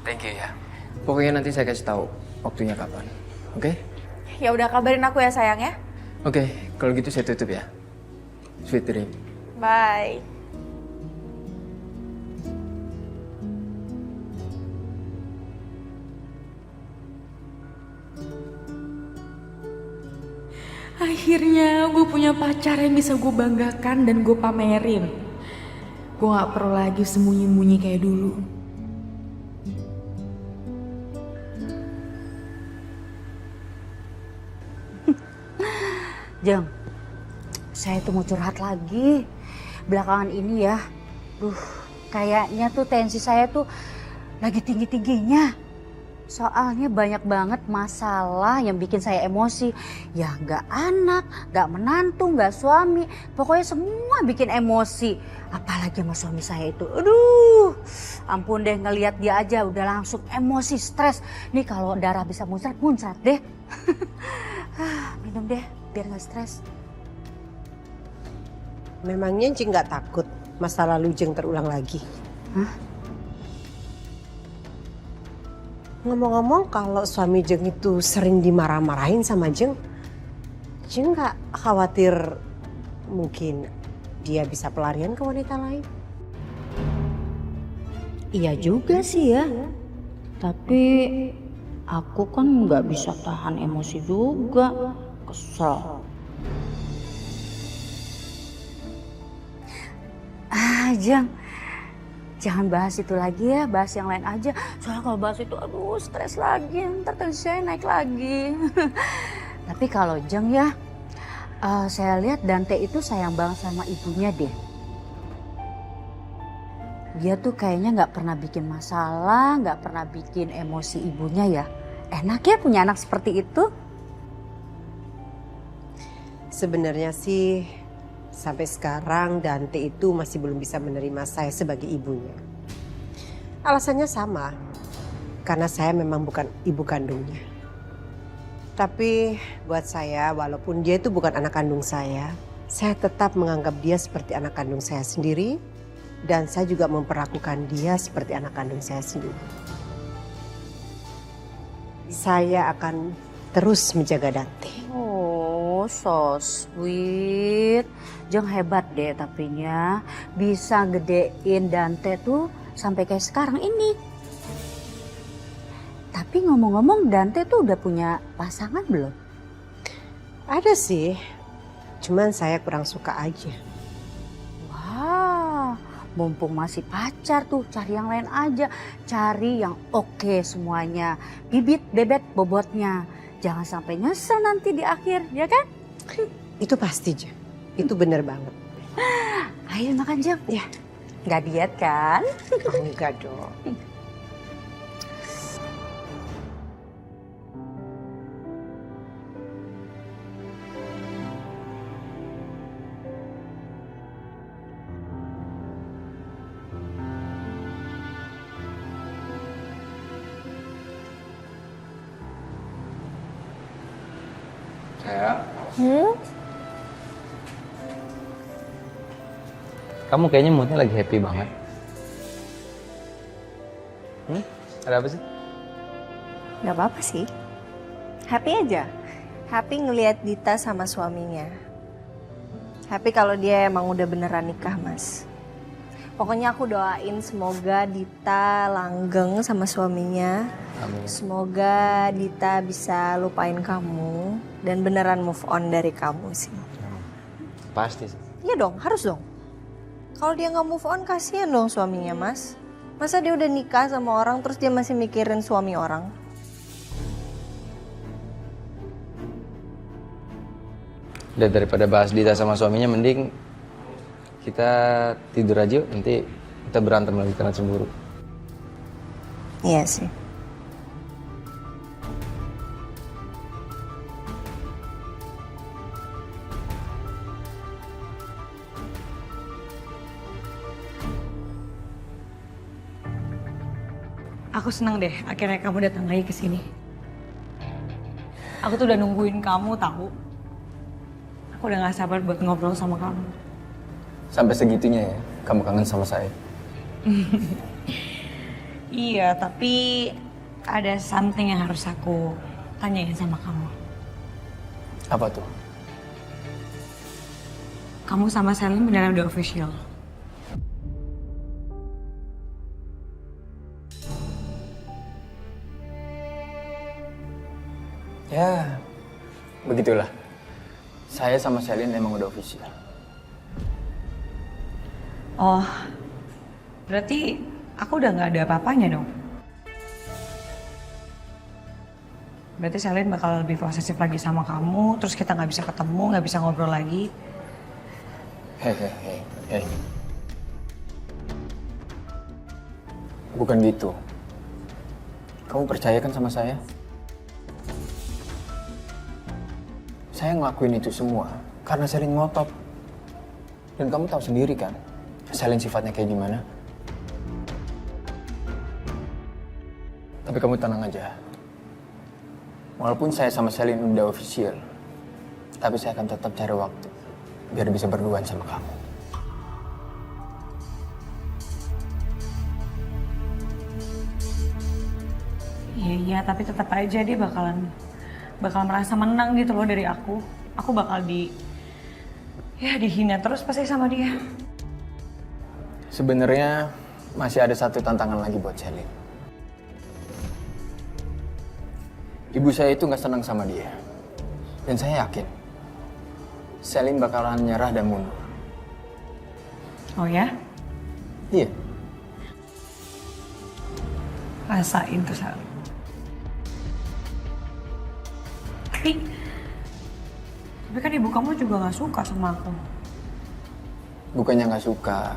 Thank you ya. Pokoknya nanti saya kasih tahu waktunya kapan. Oke? Ya udah kabarin aku ya sayang ya. Oke, kalau gitu saya tutup ya. Sweet dream. Bye. Akhirnya gue punya pacar yang bisa gue banggakan dan gue pamerin. Gue gak perlu lagi sembunyi-sembunyi kayak dulu. Jeng, saya tuh mau curhat lagi. Belakangan ini ya, kayaknya tuh tensi saya tuh lagi tinggi-tingginya. Soalnya banyak banget masalah yang bikin saya emosi. Ya nggak anak, nggak menantu, nggak suami. Pokoknya semua bikin emosi. Apalagi sama suami saya itu. Aduh, ampun deh ngelihat dia aja udah langsung emosi, stres. Nih kalau darah bisa muncrat deh. Minum deh biar nggak stres. Memangnya Jeng nggak takut masa lalu Jeng terulang lagi? Hah? Ngomong-ngomong kalau suami Jeng itu sering dimarah-marahin sama Jeng nggak khawatir mungkin dia bisa pelarian ke wanita lain? Iya juga sih ya. Tapi aku kan nggak bisa tahan emosi juga. Kesel. Jeng. Jangan bahas itu lagi ya, bahas yang lain aja. Soalnya kalau bahas itu, aduh stres lagi, ntar tensi saya naik lagi. Tapi kalau Jeng ya, saya lihat Dante itu sayang banget sama ibunya deh. Dia tuh kayaknya nggak pernah bikin masalah, nggak pernah bikin emosi ibunya ya. Enak ya punya anak seperti itu. Sebenarnya sih sampai sekarang Dante itu masih belum bisa menerima saya sebagai ibunya. Alasannya sama, karena saya memang bukan ibu kandungnya. Tapi buat saya, walaupun dia itu bukan anak kandung saya tetap menganggap dia seperti anak kandung saya sendiri. Dan saya juga memperlakukan dia seperti anak kandung saya sendiri. Saya akan terus menjaga Dante. Oh, so sweet. Jeng hebat deh tapinya bisa gedein Dante tuh sampai kayak sekarang ini. Tapi ngomong-ngomong Dante tuh udah punya pasangan belum? Ada sih, cuman saya kurang suka aja. Wah, mumpung masih pacar tuh cari yang lain aja. Cari yang oke semuanya. Bibit, bebet, bobotnya. Jangan sampai nyesel nanti di akhir, ya kan? Itu pasti, Jeng. Itu bener banget. Ayo makan, Jeng. Ya. Nggak diet kan? Enggak dong. Sayang. Kamu kayaknya moodnya lagi happy banget. Ada apa sih? Gak apa-apa sih. Happy aja. Happy ngelihat Dita sama suaminya. Happy kalau dia emang udah beneran nikah, Mas. Pokoknya aku doain semoga Dita langgeng sama suaminya. Amin. Semoga Dita bisa lupain kamu dan beneran move on dari kamu sih. Pasti sih. Iya dong, harus dong. Kalau dia nggak move on, kasihan dong suaminya, Mas. Masa dia udah nikah sama orang terus dia masih mikirin suami orang? Udah daripada bahas Dita sama suaminya, mending kita tidur aja yuk. Nanti kita berantem lagi karena cemburu. Iya sih. Aku senang deh akhirnya kamu datang lagi ke sini. Aku tuh udah nungguin kamu tahu. Aku udah gak sabar buat ngobrol sama kamu. Sampai segitunya ya, kamu kangen sama saya. Iya, tapi ada something yang harus aku tanyain sama kamu. Apa tuh? Kamu sama Selin beneran udah official? Ya, begitulah. Saya sama Selin emang udah official. Oh, berarti aku udah gak ada apa-apanya dong? Berarti Selin bakal lebih posesif lagi sama kamu, terus kita gak bisa ketemu, gak bisa ngobrol lagi. Hei. Bukan gitu. Kamu percaya kan sama saya? Saya ngelakuin itu semua karena Selin ngotot. Dan kamu tahu sendiri kan, Selin sifatnya kayak gimana. Tapi kamu tenang aja. Walaupun saya sama Selin udah official, tapi saya akan tetap cari waktu biar bisa berduaan sama kamu. Iya, tapi tetap aja dia bakal merasa menang gitu loh dari aku. Aku bakal dihina terus pasti sama dia. Sebenarnya masih ada satu tantangan lagi buat Selin. Ibu saya itu nggak senang sama dia. Dan saya yakin Selin bakalan nyerah dan mundur. Oh ya? Iya. Rasain tuh Sal. Tapi kan ibu kamu juga gak suka sama aku. Bukannya nggak suka.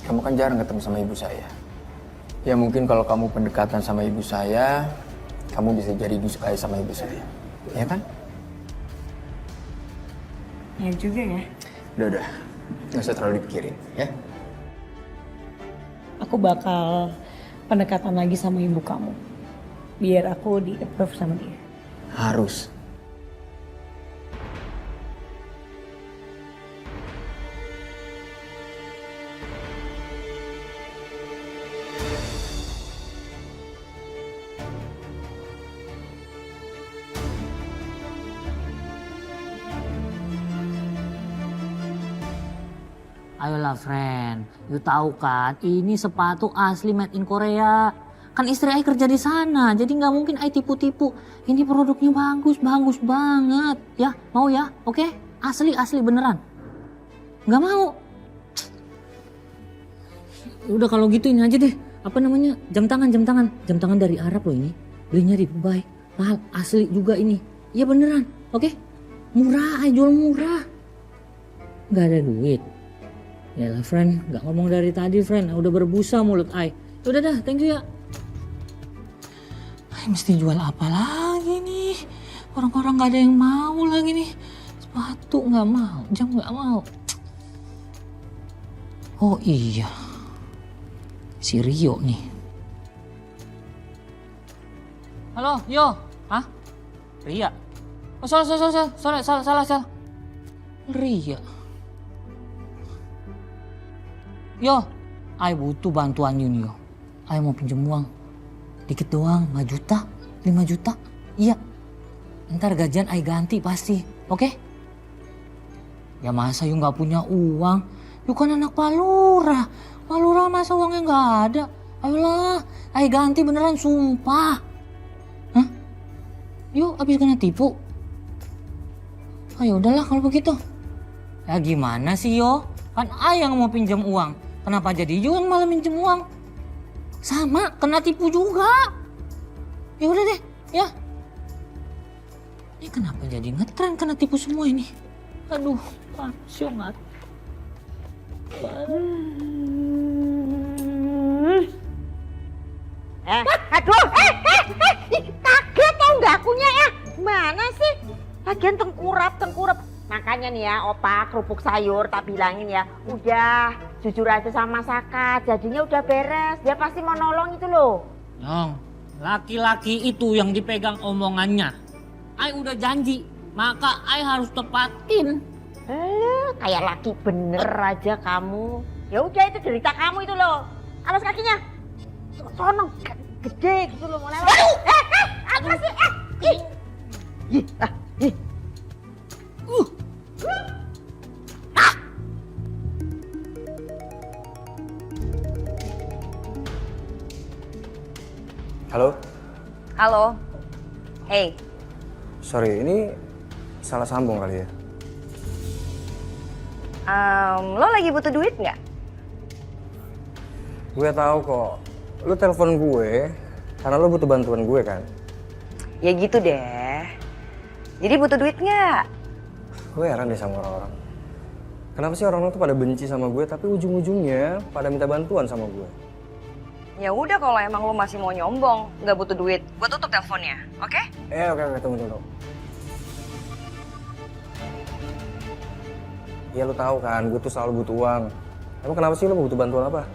Kamu kan jarang ketemu sama ibu saya. Ya mungkin kalau kamu pendekatan sama ibu saya, kamu bisa jadi disukai sama ibu saya. Ya kan? Ya juga ya. Udah. Nggak usah terlalu dipikirin, ya? Aku bakal pendekatan lagi sama ibu kamu. Biar aku di-approve sama dia. Harus. Ayolah friend, you tahu kan ini sepatu asli made in Korea. Kan istri Ai kerja di sana, jadi nggak mungkin Ai tipu-tipu. Ini produknya bagus banget. Ya, mau ya? Oke? Asli beneran. Nggak mau? Udah kalau gitu ini aja deh. Apa namanya? Jam tangan. Jam tangan dari Arab loh ini. Belinya di Dubai. Mahal, asli juga ini. Iya beneran, oke? Murah, Ai jual murah. Nggak ada duit. Yalah friend, nggak ngomong dari tadi friend. Udah berbusa mulut Ai. Udah dah, thank you ya. Mesti jual apa lagi nih? Orang-orang gak ada yang mau lagi nih. Sepatu gak mau, jam gak mau. Oh iya, si Rio nih. Halo, Yo. Hah? Ria? Oh salah. Ria. Yo, Ai butuh bantuan Yun Yo. Ai mau pinjem uang. Dikit doang, 5 juta. Iya. Ntar gajian Ai ganti pasti, oke? Ya masa Yu gak punya uang? Yu kan anak Pak Lurah. Pak Lurah masa uangnya gak ada? Ayolah, Ai ganti beneran sumpah. Hah? Yu abis kena tipu? Ayo udahlah kalau begitu. Ya gimana sih Yo? Kan Ai yang mau pinjam uang. Kenapa jadi Yu yang malah minjem uang? Sama, kena tipu juga. Ya udah deh, ya. Ini kenapa jadi ngetren kena tipu semua ini? Aduh, pansionat. Aduh, kaget tau nggak akunya ya? Mana sih? Lagian tengkurap. Makanya nih ya, opa kerupuk sayur tak bilangin ya, udah jujur aja sama Saka, jadinya udah beres. Dia pasti mau nolong itu loh. Nyong, laki-laki itu yang dipegang omongannya. Ai udah janji, maka Ai harus tepatin. Kayak laki bener aja kamu. Ya udah itu derita kamu itu loh. Alas kakinya. Sono gede gitu loh mau lewat. Apa sih? Halo? Halo. Hey. Sorry, ini salah sambung kali ya? Lo lagi butuh duit nggak? Gue tahu kok. Lu telepon gue karena lu butuh bantuan gue kan? Ya gitu deh. Jadi butuh duit nggak? Gue heran deh sama orang-orang. Kenapa sih orang-orang tuh pada benci sama gue tapi ujung-ujungnya pada minta bantuan sama gue? Ya udah kalau emang lo masih mau nyombong, nggak butuh duit, gue tutup teleponnya, oke? Oke, tunggu. Ya lu tahu kan, gue tuh selalu butuh uang. Emang kenapa sih lu butuh bantuan apa?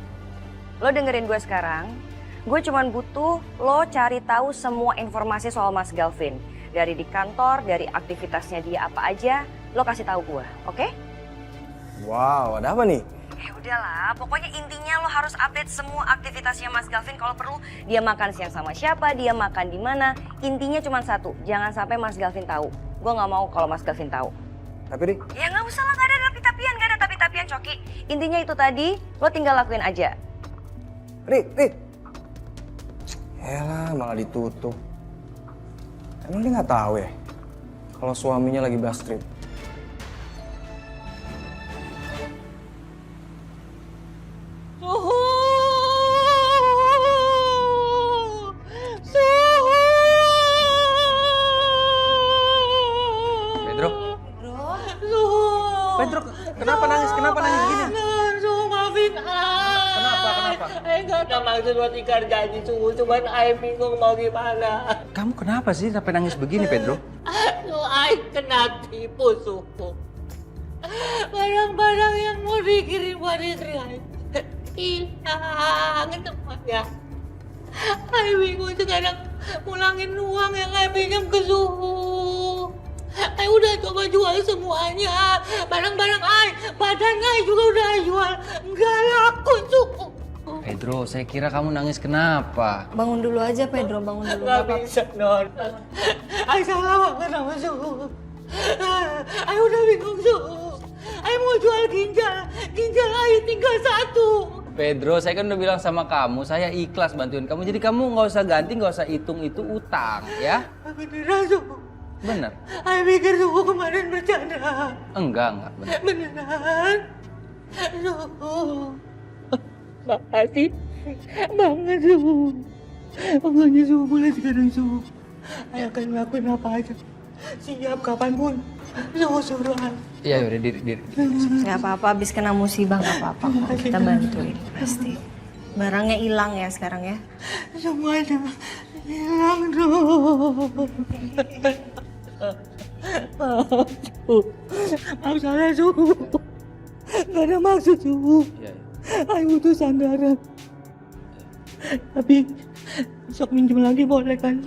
Lo dengerin gue sekarang, gue cuman butuh lo cari tahu semua informasi soal Mas Galvin. Dari di kantor, dari aktivitasnya dia apa aja, lo kasih tahu gue, oke? Wow, ada apa nih? Ya udahlah, pokoknya intinya lo harus update semua aktivitasnya Mas Galvin. Kalau perlu dia makan siang sama siapa, dia makan di mana. Intinya cuma satu, jangan sampai Mas Galvin tahu. Gue nggak mau kalau Mas Galvin tahu. Tapi Ri? Ya nggak usah lah, nggak ada tapi-tapian Coki. Intinya itu tadi, lo tinggal lakuin aja. Ri. Yalah, malah ditutup. Emang dia nggak tahu ya kalau suaminya lagi bus trip? Pedro, kenapa nangis gini? Maafin Kenapa? Enggak ada maksud buat ikar janji suhu, cuman Ai bingung mau gimana. Kamu kenapa sih sampai nangis begini, Pedro? Ai kena tipu suhu. Barang-barang yang mau dikirim buat istri Ai hilang semuanya. Ai bingung sekarang pulangin uang yang Ai pinjam ke suhu. Ai udah coba jual semuanya, barang-barang Ai, badan Ai juga udah jual, nggak laku suhu. Pedro, saya kira kamu nangis kenapa? Bangun dulu aja Pedro, bangun dulu. Nggak bisa, Non. Ai salah banget sama suhu. Ai udah bingung suhu. Ai mau jual ginjal Ai tinggal satu. Pedro, saya kan udah bilang sama kamu, saya ikhlas bantuin kamu. Jadi kamu nggak usah ganti, nggak usah hitung itu utang, ya? Beneran suhu. Bener. Ai pikir suhu kemarin bercanda. Enggak, bener. Beneran. Suhu. Makasih banget suhu. Pokoknya suhu mulai sekarang suhu. Ai akan ngelakuin apa aja. Siap kapanpun. Suhu suruh Ai. Iya, udah diri. Nggak apa-apa, habis kena musibah nggak apa-apa kok. Kita bantuin pasti. Barangnya hilang ya sekarang ya. Semuanya hilang dong. Maaf salah suhu. Gak ada maksud suhu. Ai butuh sandaran. Tapi besok minjem lagi boleh kan?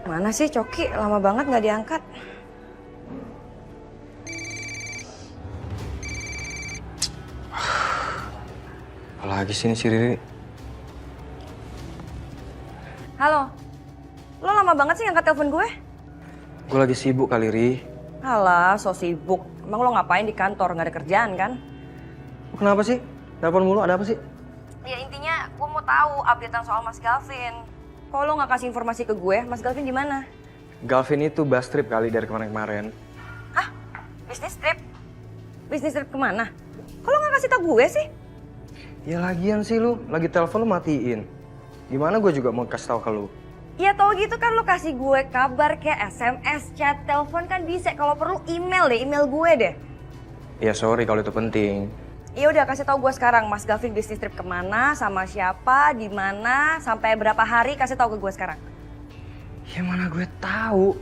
Mana sih Coki? Lama banget nggak diangkat. Apalagi sih ini si Riri? Halo, lo lama banget sih angkat telepon gue? Gue lagi sibuk kali, Ri. Alah, so sibuk. Emang lo ngapain di kantor? Nggak ada kerjaan kan? Kenapa sih? Telepon mulu, ada apa sih? Ya intinya gue mau tahu updatean soal Mas Galvin. Kok lo nggak kasih informasi ke gue? Mas Galvin di mana? Galvin itu bus trip kali dari kemarin-kemarin. Hah? Bisnis trip? Bisnis trip kemana? Kok lo nggak kasih tau gue sih? Ya lagian sih lu, lagi telepon lu matiin. Gimana gue juga mau kasih tahu ke lu? Ya tau gitu kan lo kasih gue kabar kayak SMS, chat, telepon kan bisa. Kalau perlu email deh, email gue deh. Ya sorry kalau itu penting. Ya udah kasih tahu gue sekarang Mas Gavin bisnis trip kemana, sama siapa, di mana, sampai berapa hari kasih tahu ke gue sekarang. Ya mana gue tahu.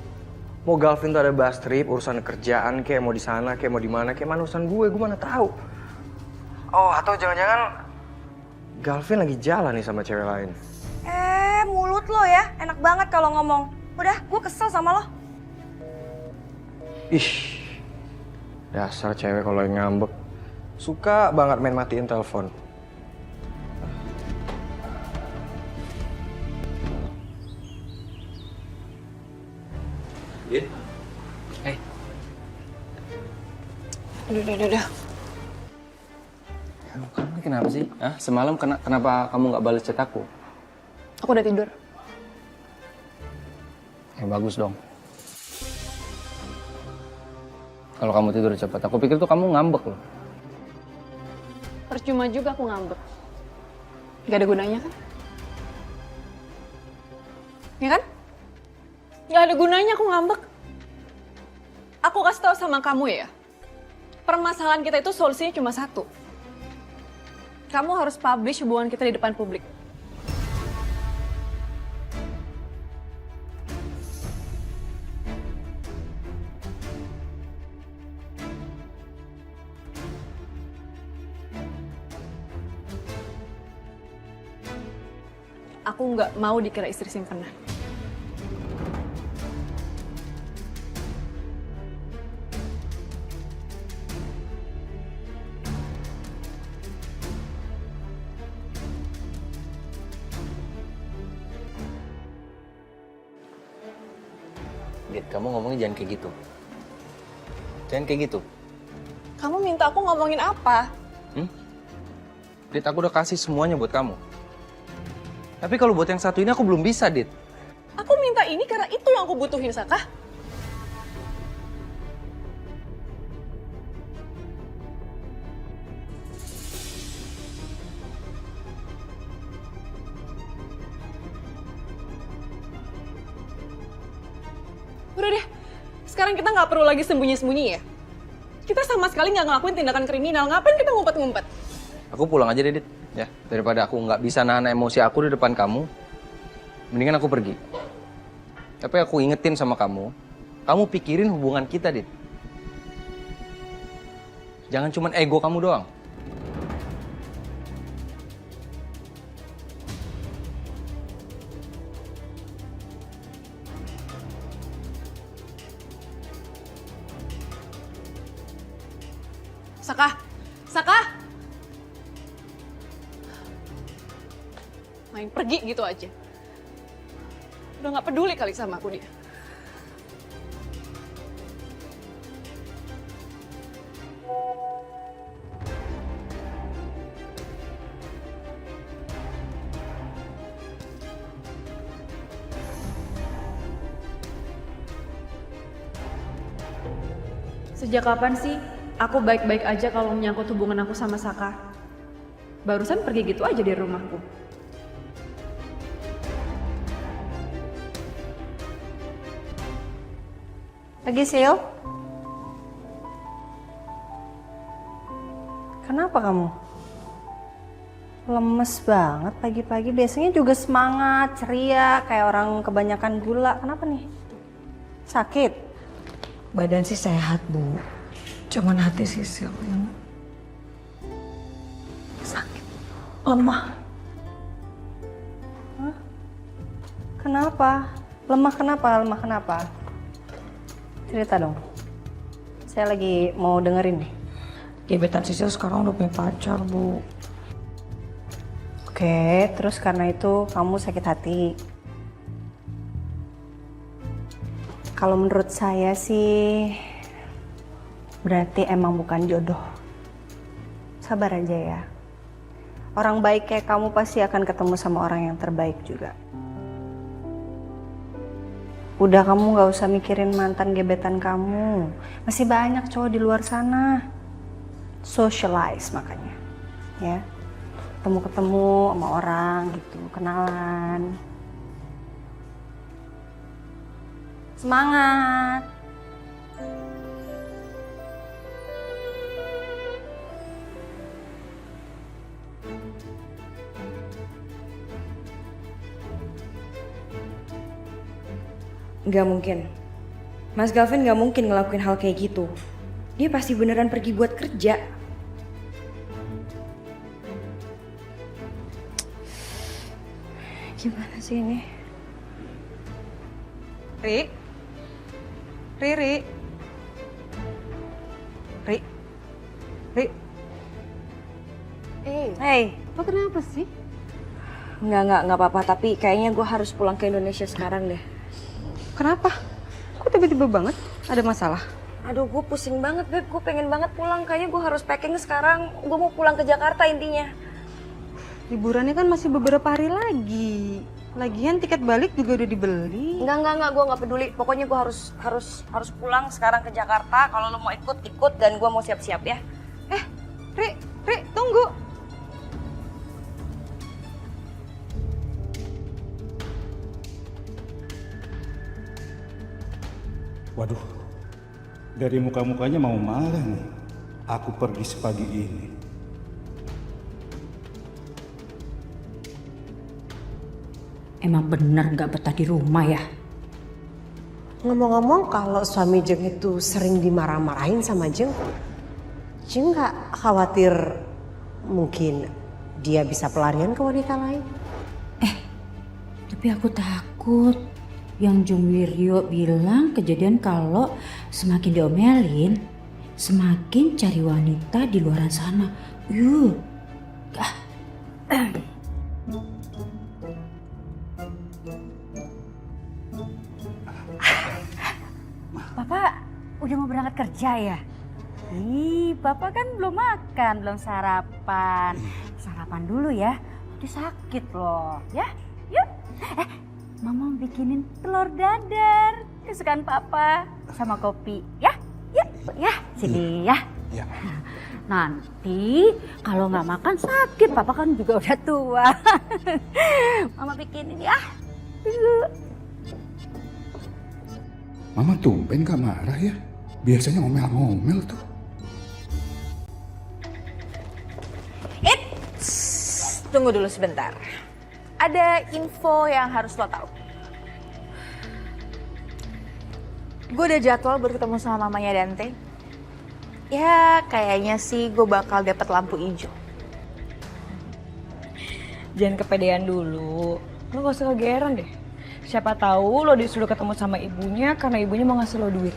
Mau Galvin tuh ada bus trip, urusan kerjaan kayak mau di sana, kayak mau di mana, kayak mana urusan gue mana tahu. Oh, atau jangan-jangan Galvin lagi jalan nih sama cewek lain. Mulut lo ya, enak banget kalau ngomong. Udah, gue kesel sama lo. Ih, dasar cewek kalau yang ngambek. Suka banget main matiin telepon. Dit? Udah. Kamu ini kenapa sih? Hah? Semalam kenapa kamu nggak balas chat aku? Aku udah tidur. Ya bagus dong. Kalau kamu tidur cepat, aku pikir tuh kamu ngambek loh. Percuma juga aku ngambek. Gak ada gunanya kan? Ya kan? Gak ada gunanya aku ngambek. Aku kasih tahu sama kamu ya. Permasalahan kita itu solusinya cuma satu. Kamu harus publish hubungan kita di depan publik. Aku nggak mau dikira istri simpenan. Dit, kamu ngomongnya jangan kayak gitu. Jangan kayak gitu. Kamu minta aku ngomongin apa? Dit, aku udah kasih semuanya buat kamu. Tapi kalau buat yang satu ini aku belum bisa, Dit. Aku minta ini karena itu yang aku butuhin, Saka. Udah deh, sekarang kita nggak perlu lagi sembunyi-sembunyi ya. Kita sama sekali nggak ngelakuin tindakan kriminal, ngapain kita ngumpet-ngumpet? Aku pulang aja deh, Dit. Ya, daripada aku nggak bisa nahan emosi aku di depan kamu, mendingan aku pergi. Tapi aku ingetin sama kamu pikirin hubungan kita, Dit. Jangan cuman ego kamu doang. Saka! Main pergi gitu aja. Udah gak peduli kali sama aku dia. Sejak kapan sih aku baik-baik aja kalau menyangkut hubungan aku sama Saka? Barusan pergi gitu aja dari rumahku. Pagi, Sil. Kenapa kamu? Lemes banget pagi-pagi. Biasanya juga semangat, ceria, kayak orang kebanyakan gula. Kenapa nih? Sakit? Badan sih sehat, Bu. Cuman hati Sisil yang sakit, lemah. Hah? Kenapa? Lemah kenapa? Cerita dong. Saya lagi mau dengerin nih. Gebetan Sisil sekarang udah punya pacar, Bu. Oke, terus karena itu kamu sakit hati. Kalau menurut saya sih berarti emang bukan jodoh. Sabar aja ya. Orang baik kayak kamu pasti akan ketemu sama orang yang terbaik juga. Udah, kamu gak usah mikirin mantan gebetan kamu. Masih banyak cowok di luar sana. Socialize makanya. Ya. Ketemu-ketemu sama orang gitu, kenalan. Semangat. Gak mungkin. Mas Gavin gak mungkin ngelakuin hal kayak gitu. Dia pasti beneran pergi buat kerja. Gimana sih ini? Ri? Ri? Hey, lo kenapa sih? Nggak apa-apa. Tapi kayaknya gue harus pulang ke Indonesia sekarang deh. Kenapa? Kok tiba-tiba banget? Ada masalah? Aduh, gue pusing banget, Beb. Gue pengen banget pulang. Kayaknya gue harus packing sekarang. Gue mau pulang ke Jakarta intinya. Liburannya kan masih beberapa hari lagi. Lagian tiket balik juga udah dibeli. Enggak. Gue nggak peduli. Pokoknya gue harus pulang sekarang ke Jakarta. Kalau lo mau ikut dan gue mau siap-siap ya. Ri, tunggu. Waduh, dari muka-mukanya mau marah nih. Aku pergi sepagi ini. Emang bener gak betah di rumah ya? Ngomong-ngomong, kalau suami Jeng itu sering dimarah-marahin sama Jeng gak khawatir mungkin dia bisa pelarian ke wanita lain? Tapi aku takut. Yang Jung Wiryo bilang kejadian kalau semakin diomelin, semakin cari wanita di luar sana. Bapak udah mau berangkat kerja ya? Ih, Bapak kan belum makan, belum sarapan. Sarapan dulu ya, udah sakit loh. Ya, yuk. Mama bikinin telur dadar kesukaan Papa sama kopi. Ya, sini ya. Nanti kalau nggak makan sakit, Papa kan juga udah tua. Mama bikinin ya. Dulu. Mama tumben gak marah ya? Biasanya ngomel-ngomel tuh. Tunggu dulu sebentar. Ada info yang harus lo tahu. Gue udah jadwal buat ketemu sama mamanya Dante. Ya kayaknya sih gue bakal dapet lampu hijau. Jangan kepedean dulu. Lo gak usah kegeeran deh. Siapa tahu lo disuruh ketemu sama ibunya karena ibunya mau ngasih lo duit.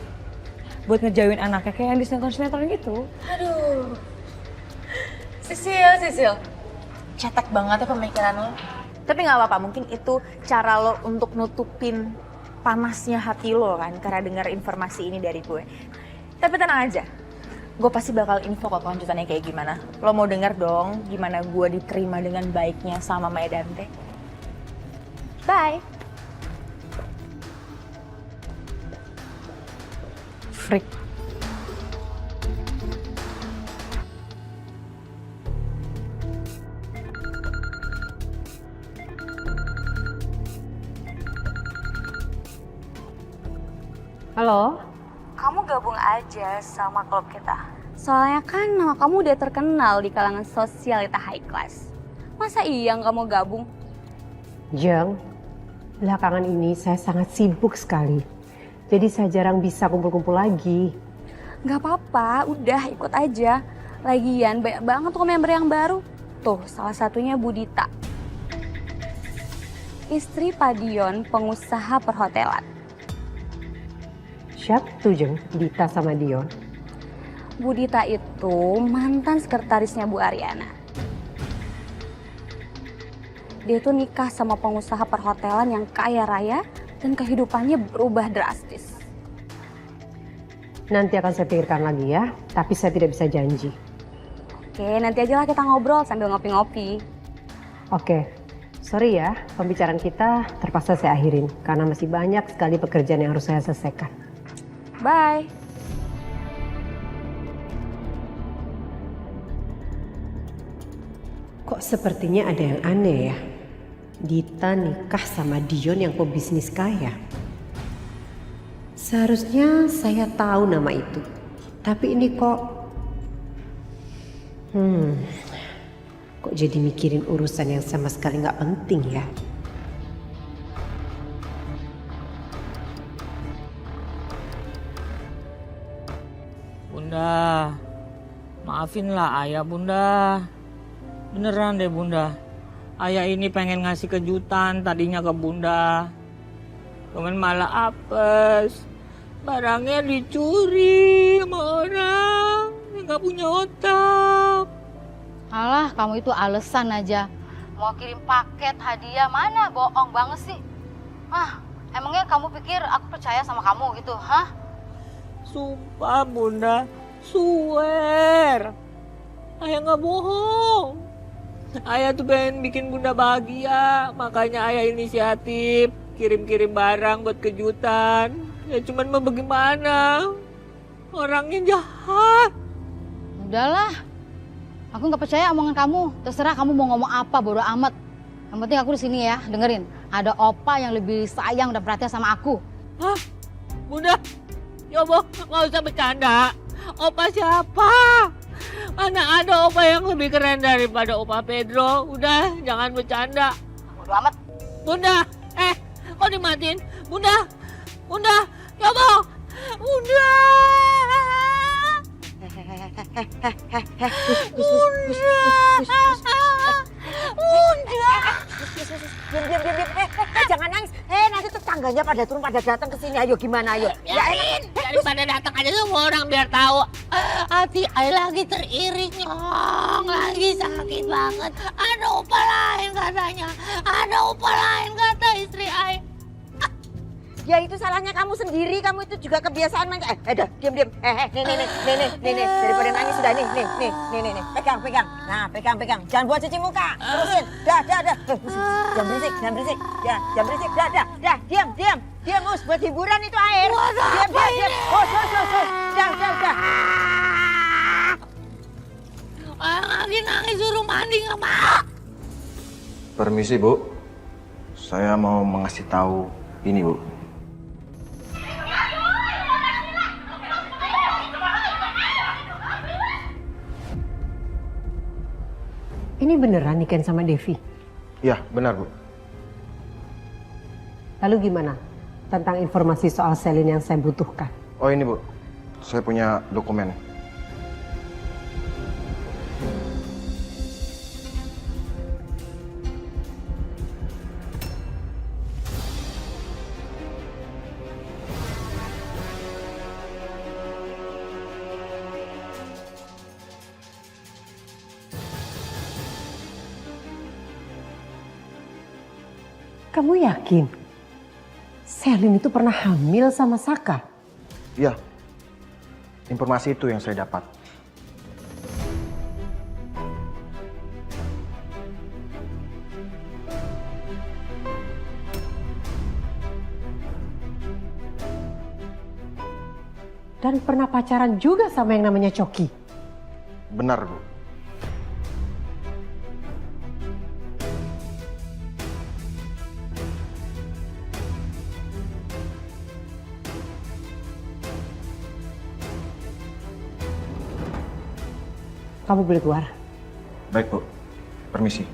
Buat ngejauhin anaknya kayak yang di sinetron-sinetron gitu. Aduh. Sisil. Cetek banget ya pemikiran lo. Tapi gak apa-apa, mungkin itu cara lo untuk nutupin panasnya hati lo kan, karena dengar informasi ini dari gue. Tapi tenang aja, gue pasti bakal info kok kelanjutannya kayak gimana. Lo mau denger dong gimana gue diterima dengan baiknya sama Maya Dante. Bye. Freak. Halo? Kamu gabung aja sama klub kita. Soalnya kan nama kamu udah terkenal di kalangan sosialita high class. Masa iya kamu gabung? Jeng, belakangan ini saya sangat sibuk sekali. Jadi saya jarang bisa kumpul-kumpul lagi. Gak apa-apa, udah ikut aja. Lagian banyak banget tuh member yang baru. Tuh, salah satunya Budita. Istri Pak Dion, pengusaha perhotelan. Siapa tuh Jeng, Dita sama Dion? Budita itu mantan sekretarisnya Bu Ariana. Dia tuh nikah sama pengusaha perhotelan yang kaya raya dan kehidupannya berubah drastis. Nanti akan saya pikirkan lagi ya, tapi saya tidak bisa janji. Oke, nanti aja lah kita ngobrol sambil ngopi-ngopi. Oke, sorry ya, pembicaraan kita terpaksa saya akhirin karena masih banyak sekali pekerjaan yang harus saya selesaikan. Bye. Kok sepertinya ada yang aneh ya? Dita nikah sama Dion yang pebisnis kaya. Seharusnya saya tahu nama itu. Tapi ini kok... Kok jadi mikirin urusan yang sama sekali nggak penting ya? Bunda, maafinlah ayah Bunda. Beneran deh Bunda. Ayah ini pengen ngasih kejutan tadinya ke Bunda. Cuman malah apes. Barangnya dicuri sama orang yang gak punya otak. Alah, kamu itu alasan aja. Mau kirim paket hadiah mana? Bohong banget sih. Emangnya kamu pikir aku percaya sama kamu gitu, hah? Sumpah Bunda, swear. Ayah gak bohong. Ayah tuh pengen bikin Bunda bahagia. Makanya ayah inisiatif kirim-kirim barang buat kejutan. Ya cuman mau bagaimana? Orangnya jahat. Udahlah. Aku nggak percaya omongan kamu. Terserah kamu mau ngomong apa, bodo amat. Yang penting aku di sini ya, dengerin. Ada opa yang lebih sayang dan perhatian sama aku. Hah? Bunda, ya boh, nggak usah bercanda. Opa siapa? Mana ada opa yang lebih keren daripada opa Pedro? Udah, jangan bercanda. Bodo amat. Bunda, kok dimatiin? Bunda, ya boh, Bunda. Diam. Jangan nangis. Nanti tetangganya pada turun, pada datang ke sini. Ayo gimana, ayo. Biarin, daripada datang aja semua orang biar tahu. Hati Ai lagi teriring, nyong. Lagi sakit banget. Ada opa lain katanya. Ada opa lain kata istri Ai. Ya itu salahnya kamu sendiri, kamu itu juga kebiasaan main. Dah, diam. Nih, daripada nangis sudah nih, pegang. Nah, pegang. Jangan buat cuci muka. Terusin. Dah. Jangan berisik. Ya, jangan berisik. Dah, diam, Us. Buat hiburan itu air. Diam. Us. Dah. Lagi nangis suruh mandi nggak mau. Permisi Bu, saya mau mengasih tahu ini Bu. Ini beneran nikahin sama Devi? Ya, benar Bu. Lalu gimana tentang informasi soal Selin yang saya butuhkan? Oh ini Bu, saya punya dokumen. Kamu yakin Selin itu pernah hamil sama Saka? Iya, informasi itu yang saya dapat. Dan pernah pacaran juga sama yang namanya Coki? Benar Bu. Kamu boleh keluar. Baik Bu, permisi.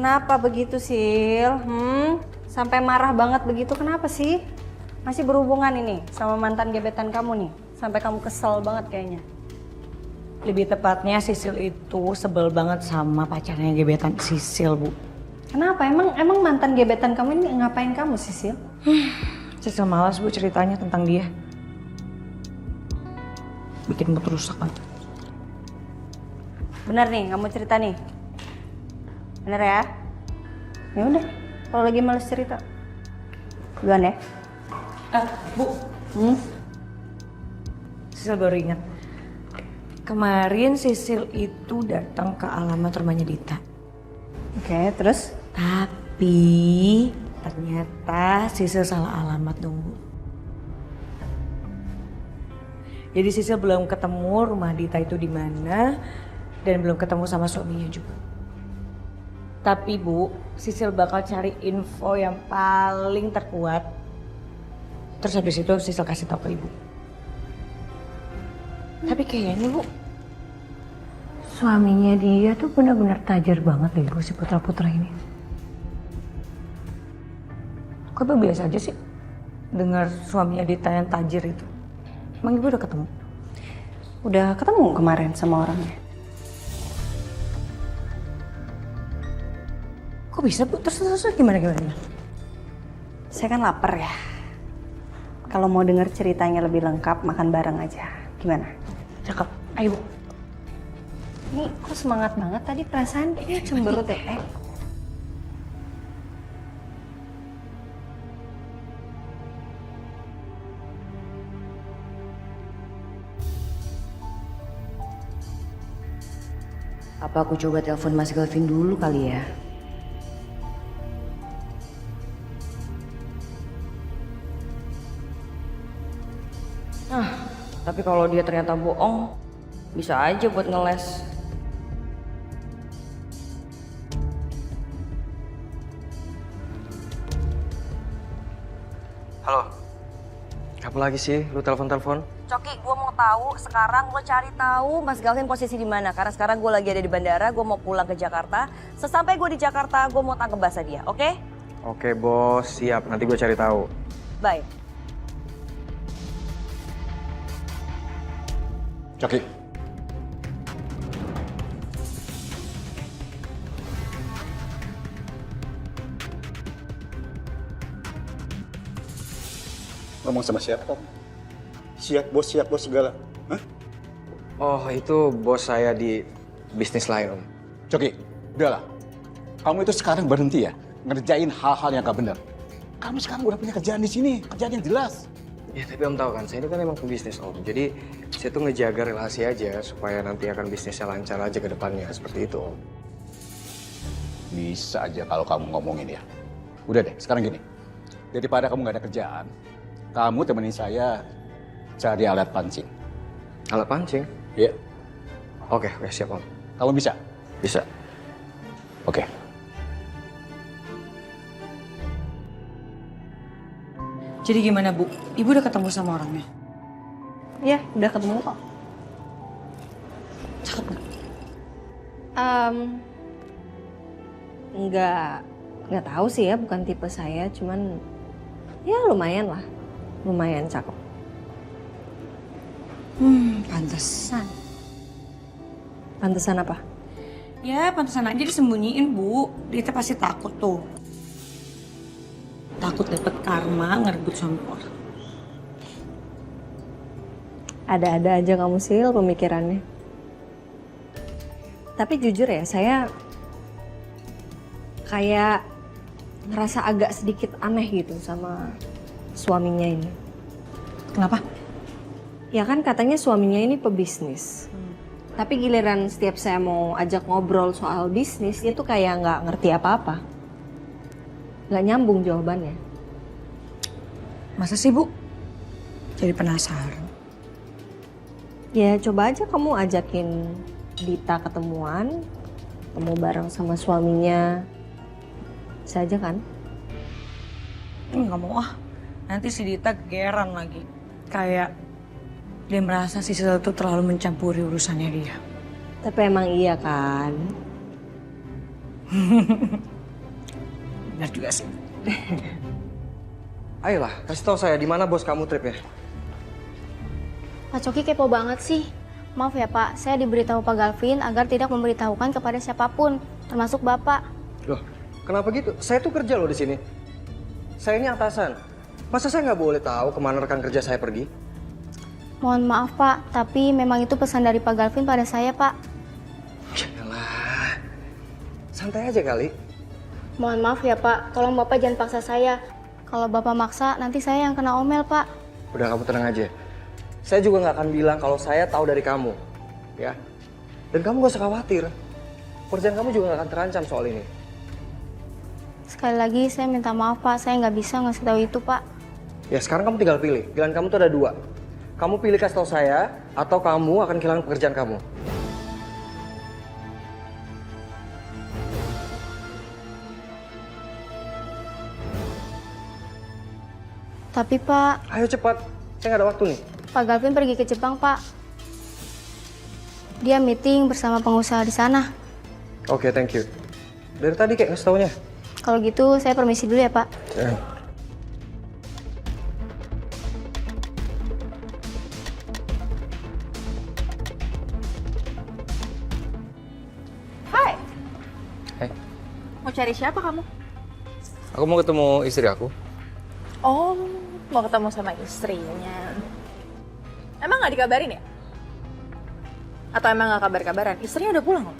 Kenapa begitu, Sil? Sampai marah banget begitu, kenapa sih? Masih berhubungan ini sama mantan gebetan kamu nih? Sampai kamu kesel banget kayaknya. Lebih tepatnya Sisil itu sebel banget sama pacarnya gebetan Sisil, Bu. Kenapa? Emang mantan gebetan kamu ini ngapain kamu, Sisil? Sisil malas, Bu, ceritanya tentang dia. Bikin mood rusak aja. Bener nih, nggak mau cerita nih? Bener ya? Ya udah, kalau lagi males cerita. Duluan ya. Bu. Sisil baru ingat. Kemarin Sisil itu datang ke alamat rumahnya Dita. Oke, terus? Tapi ternyata Sisil salah alamat dong, Bu. Jadi Sisil belum ketemu rumah Dita itu di mana dan belum ketemu sama suaminya juga. Tapi Bu, Sisil bakal cari info yang paling terkuat. Terus habis itu Sisil kasih tahu ke Ibu. Tapi kayaknya Bu, suaminya dia tuh benar-benar tajir banget deh Bu, si putra-putra ini. Kok Ibu biasa aja sih dengar suaminya Dita yang tajir itu? Emang Ibu udah ketemu? Udah ketemu kemarin sama orangnya. Kok bisa Bu? Terus gimana? Saya kan lapar ya. Kalau mau dengar ceritanya lebih lengkap, makan bareng aja. Gimana? Cakep. Ayo Bu. Ini kok semangat banget tadi perasaan dia cemberut ya? Apa aku coba telepon Mas Galvin dulu kali ya? Tapi kalau dia ternyata bohong, bisa aja buat ngeles. Halo. Apa lagi sih lu telepon-telepon? Coki, gue mau tahu sekarang lo cari tahu Mas Galvin posisi di mana. Karena sekarang gue lagi ada di bandara, gue mau pulang ke Jakarta. Sesampai gue di Jakarta, gue mau tangkep basah dia, oke? Oke bos, siap. Nanti gue cari tahu. Bye. Coki. Ngomong sama siapa kamu? Siap bos segala. Hah? Oh itu bos saya di bisnis lain Om. Coki, udahlah. Kamu itu sekarang berhenti ya ngerjain hal-hal yang gak benar. Kamu sekarang udah punya kerjaan di sini, kerjaan yang jelas. Ya tapi Om tahu kan, saya ini kan emang pebisnis Om. Jadi saya tuh ngejaga relasi aja supaya nanti akan bisnisnya lancar aja ke depannya. Seperti itu Om. Bisa aja kalau kamu ngomongin ya. Udah deh, sekarang gini. Daripada kamu gak ada kerjaan, kamu temenin saya cari alat pancing. Alat pancing? Iya. Oke, siap Om. Kamu bisa? Bisa. Oke. Jadi gimana Bu? Ibu udah ketemu sama orangnya? Iya, udah ketemu kok. Cakep gak? Nggak tahu sih ya, bukan tipe saya, cuman ya lumayan lah, lumayan cakep. Pantesan. Pantesan apa? Ya pantesan aja disembunyiin Bu. Dia tuh pasti takut tuh. Takut dapet karma ngerebut suami orang. Ada-ada aja kamu Sil pemikirannya. Tapi jujur ya, saya kayak ngerasa agak sedikit aneh gitu sama suaminya ini. Kenapa? Ya kan katanya suaminya ini pebisnis. Tapi giliran setiap saya mau ajak ngobrol soal bisnis, dia tuh kayak nggak ngerti apa-apa. Nggak nyambung jawabannya. Masa sih Bu? Jadi penasaran. Ya coba aja kamu ajakin Dita ketemuan, ketemu bareng sama suaminya. Bisa aja kan? Nggak mau ah. Nanti si Dita geran lagi. Kayak dia merasa si Sisil tuh terlalu mencampuri urusannya dia. Tapi emang iya kan? Benar juga sih. Ayolah, kasih tahu saya di mana bos kamu tripnya. Pak Coki kepo banget sih. Maaf ya Pak, saya diberitahu Pak Galvin agar tidak memberitahukan kepada siapapun, termasuk Bapak. Loh, kenapa gitu? Saya tuh kerja loh di sini. Saya ini atasan. Masa saya nggak boleh tahu kemana rekan kerja saya pergi? Mohon maaf Pak, tapi memang itu pesan dari Pak Galvin pada saya Pak. Yalah, santai aja kali. Mohon maaf ya Pak, tolong Bapak jangan paksa saya. Kalau Bapak maksa, nanti saya yang kena omel Pak. Udah, kamu tenang aja. Saya juga nggak akan bilang kalau saya tahu dari kamu, ya. Dan kamu gak usah khawatir. Pekerjaan kamu juga nggak akan terancam soal ini. Sekali lagi saya minta maaf Pak, saya nggak bisa ngasih tahu itu Pak. Ya sekarang kamu tinggal pilih. Pilihan kamu tuh ada dua. Kamu pilih kasih tahu saya, atau kamu akan kehilangan pekerjaan kamu. Tapi Pak... Ayo cepat, saya nggak ada waktu nih. Pak Galvin pergi ke Jepang Pak. Dia meeting bersama pengusaha di sana. Oke, thank you. Dari tadi kayak ngasih taunya. Kalau gitu saya permisi dulu ya Pak. Ya. Hai. Hai. Mau cari siapa kamu? Aku mau ketemu istri aku. Oh, mau ketemu sama istrinya. Emang nggak dikabarin ya? Atau emang nggak kabar-kabaran? Istrinya udah pulang loh.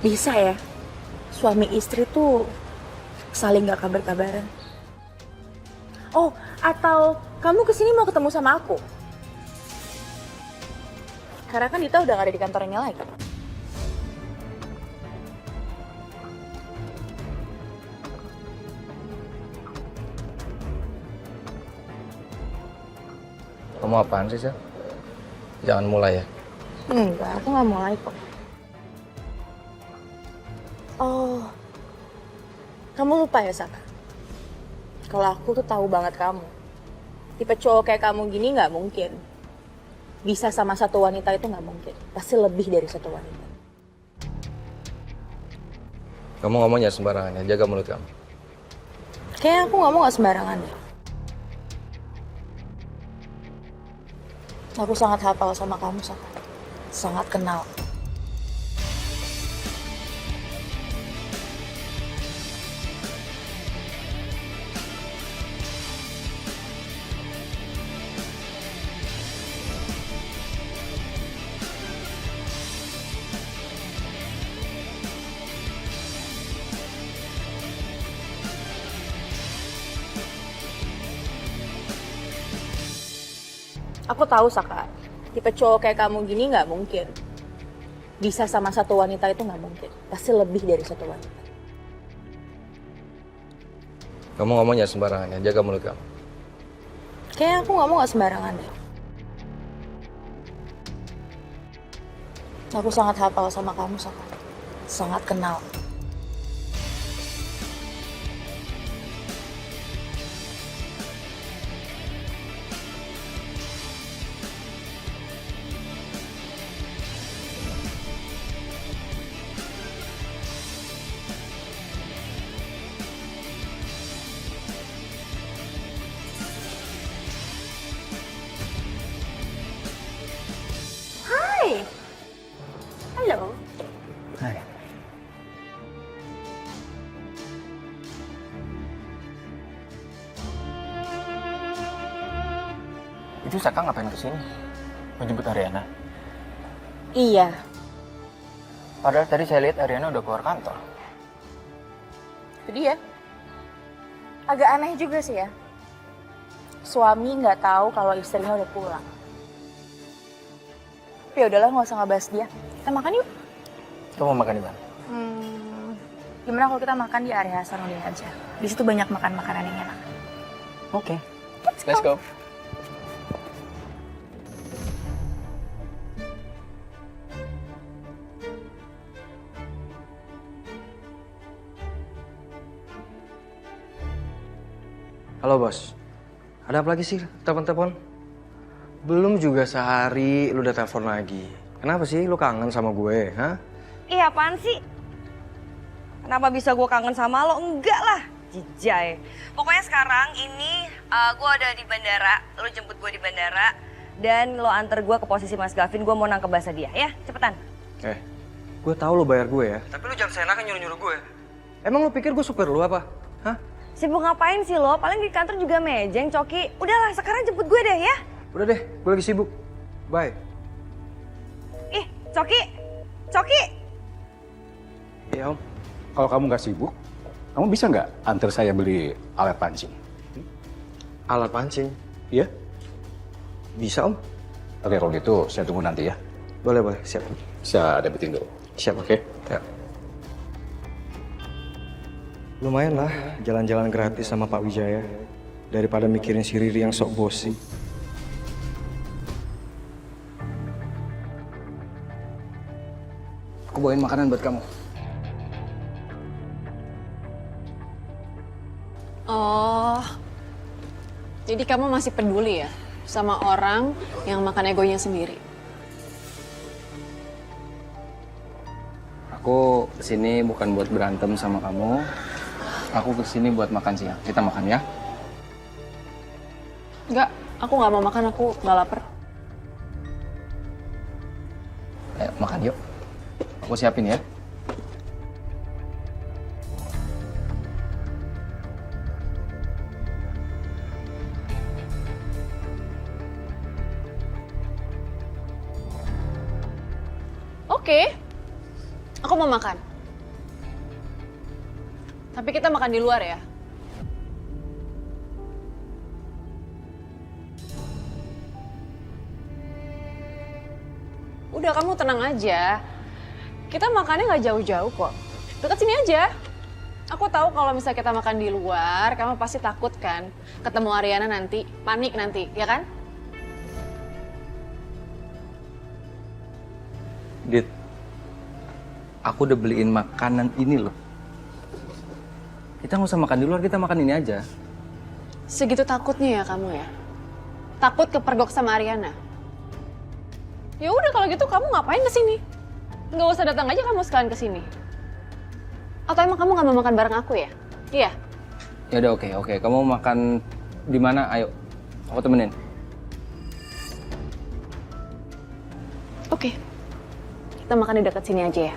Bisa ya, suami istri tuh saling nggak kabar-kabaran. Oh, atau kamu kesini mau ketemu sama aku? Karena kan Dita udah gak ada di kantornya lagi. Kamu apaan sih, Sel? Jangan mulai ya. Enggak, aku nggak mulai kok. Oh, kamu lupa ya, Saka? Kalau aku tuh tahu banget kamu. Tipe cowok kayak kamu gini nggak mungkin. Bisa sama satu wanita itu nggak mungkin. Pasti lebih dari satu wanita. Kamu ngomongnya sembarangan ya, jaga mulut kamu. Kayaknya aku ngomong nggak sembarangan deh. Aku sangat hafal sama kamu, Saka. Sangat kenal. Aku tahu, Saka. Tipe cowok kayak kamu gini nggak mungkin. Bisa sama satu wanita itu nggak mungkin. Pasti lebih dari satu wanita. Kamu ngomongnya sembarangan ya, jaga mulut kamu. Kayaknya aku ngomong nggak sembarangan deh. Aku sangat hafal sama kamu, Saka. Sangat kenal. Hai. Halo. Hai. Itu Saka ngapain kesini? Mau jemput Ariana? Iya. Padahal tadi saya lihat Ariana udah keluar kantor. Itu dia. Agak aneh juga sih ya. Suami nggak tahu kalau istrinya udah pulang. Tapi ya udahlah, nggak usah ngebahas dia. Kita makan yuk. Kita mau makan di mana? Gimana kalau kita makan di area Hasanuddin aja? Di situ banyak makan makanan yang enak. Oke. Let's go. Halo bos, ada apa lagi sih telepon-telepon? Belum juga sehari lu udah telepon lagi. Kenapa sih lu kangen sama gue, hah? Iya apaan sih? Kenapa bisa gue kangen sama lo? Enggak lah, jijai. Pokoknya sekarang ini gue ada di bandara, lo jemput gue di bandara. Dan lo antar gue ke posisi Mas Gavin, gue mau nangkep bahasa dia ya, cepetan. Gue tahu lo bayar gue ya. Tapi lu jangan seenaknya nyuruh-nyuruh gue. Emang lu pikir gue supir lu apa? Hah? Sibuk ngapain sih lo? Paling di kantor juga mejeng, Coki. Udahlah, sekarang jemput gue deh ya. Udah deh, gue lagi sibuk. Bye. Ih, Coki! Coki! Iya, Om. Kalau kamu nggak sibuk, kamu bisa nggak antar saya beli alat pancing? Alat pancing? Iya. Bisa, Om. Oke, kalau gitu saya tunggu nanti ya. Boleh, boleh. Siap. Saya ada meeting dulu. Siap, oke. Ya. Lumayan lah jalan-jalan gratis sama Pak Wijaya. Daripada mikirin si Riri yang sok bosi. Aku bawain makanan buat kamu. Oh, jadi kamu masih peduli ya sama orang yang makan egonya sendiri? Aku kesini bukan buat berantem sama kamu. Aku kesini buat makan siang. Kita makan ya? Enggak, aku nggak mau makan, aku nggak lapar. Ayo makan yuk. Aku siapin ya. Oke, aku mau makan. Tapi kita makan di luar ya. Udah, kamu tenang aja. Kita makannya nggak jauh-jauh kok. Dekat sini aja. Aku tahu kalau misalnya kita makan di luar, kamu pasti takut kan ketemu Ariana nanti, panik nanti, ya kan? Dit, aku udah beliin makanan ini loh. Kita nggak usah makan di luar, kita makan ini aja. Segitu takutnya ya kamu ya? Takut kepergok sama Ariana? Ya udah kalau gitu kamu ngapain kesini? Nggak usah datang aja kamu sekalian kesini. Atau emang kamu nggak mau makan bareng aku ya? Iya. Ya udah oke. Kamu makan di mana? Ayo, aku temenin. Oke. Kita makan di dekat sini aja ya.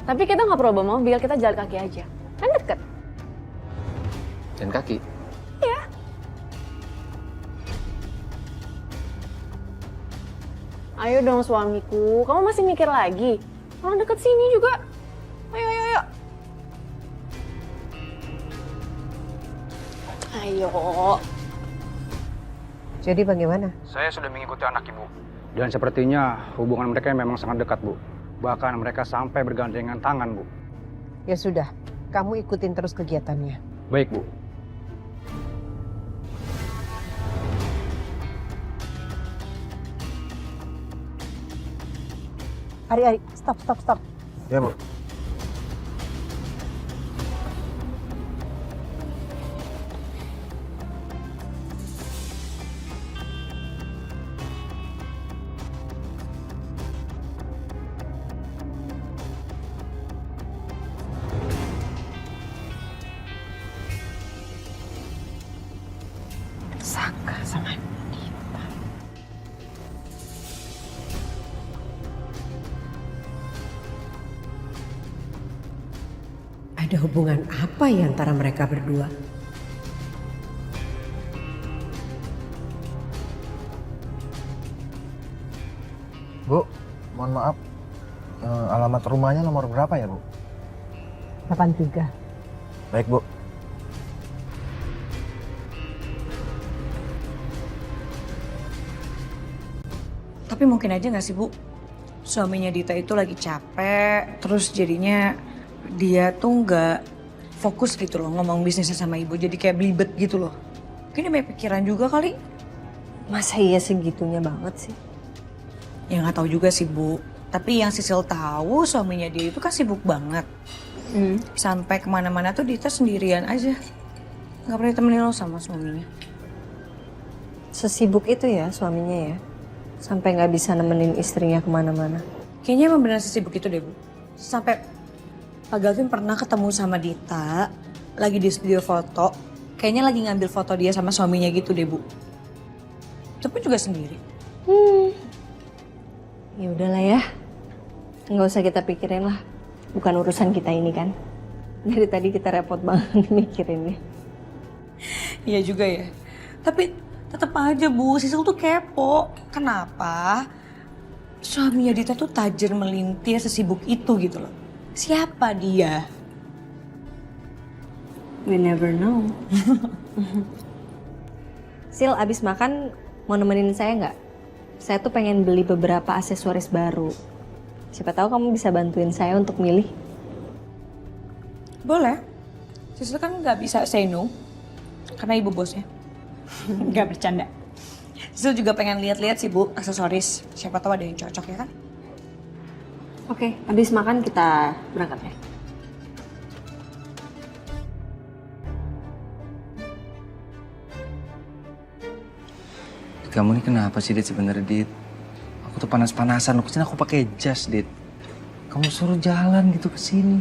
Tapi kita nggak perlu bawa mobil, kita jalan kaki aja. Kan deket. Jalan kaki? Iya. Ayo dong suamiku, kamu masih mikir lagi? Orang deket sini juga. Ayo. Ayo. Jadi bagaimana? Saya sudah mengikuti anak ibu. Dan sepertinya hubungan mereka memang sangat dekat, Bu. Bahkan mereka sampai bergandengan tangan, Bu. Ya sudah, kamu ikutin terus kegiatannya. Baik, Bu. Ari, stop. Ya, Bu. Sangka sama Dipa. Ada hubungan apa ya antara mereka berdua? Bu, mohon maaf. Alamat rumahnya nomor berapa ya, Bu? 83. Baik, Bu. Tapi mungkin aja gak sih Bu, suaminya Dita itu lagi capek, terus jadinya dia tuh gak fokus gitu loh ngomong bisnisnya sama ibu, jadi kayak belibet gitu loh. Mungkin dia banyak pikiran juga kali. Masa iya segitunya banget sih? Ya gak tahu juga sih Bu, tapi yang Sisil tahu suaminya dia itu kan sibuk banget. Sampai kemana-mana tuh Dita sendirian aja. Gak pernah temenin lo sama suaminya. Sesibuk itu ya suaminya ya? Sampai nggak bisa nemenin istrinya kemana-mana. Kayaknya emang benar sesibuk itu deh, Bu. Sampai Pak Galvin pernah ketemu sama Dita, lagi di studio foto. Kayaknya lagi ngambil foto dia sama suaminya gitu deh, Bu. Itu pun juga sendiri. Ya udahlah ya. Nggak usah kita pikirin lah. Bukan urusan kita ini kan. Dari tadi kita repot banget mikirinnya. Iya juga ya. Tapi tetap aja Bu, Sisil tuh kepo. Kenapa? Suaminya Dita tuh tajir melintir sesibuk itu gitu loh. Siapa dia? We never know. Sil, abis makan mau nemenin saya nggak? Saya tuh pengen beli beberapa aksesoris baru. Siapa tahu kamu bisa bantuin saya untuk milih. Boleh. Sisil kan nggak bisa say no. Karena ibu bosnya. Nggak bercanda. Sisil juga pengen lihat-lihat sih Bu, aksesoris. Siapa tahu ada yang cocok ya kan? Oke, abis makan kita berangkat ya. Kamu ini kenapa sih, Dit, sebenarnya, Dit? Aku tuh panas-panasan, kesini aku pakai jas, Dit. Kamu suruh jalan gitu ke sini.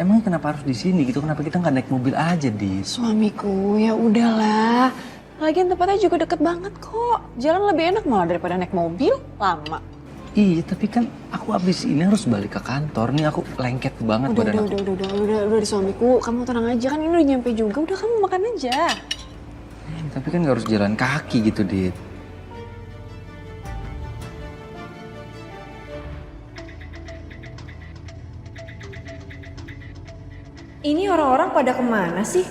Emangnya kenapa harus di sini gitu? Kenapa kita nggak naik mobil aja, Dit? Suamiku, ya udahlah. Lagian tempatnya juga deket banget kok. Jalan lebih enak malah daripada naik mobil, lama. Iya, tapi kan aku abis ini harus balik ke kantor. Nih aku lengket banget badan aku. Udah di suamiku. Kamu tenang aja, kan ini udah nyampe juga. Udah kamu makan aja. Tapi kan nggak harus jalan kaki gitu, Dit. Ini orang-orang pada kemana sih?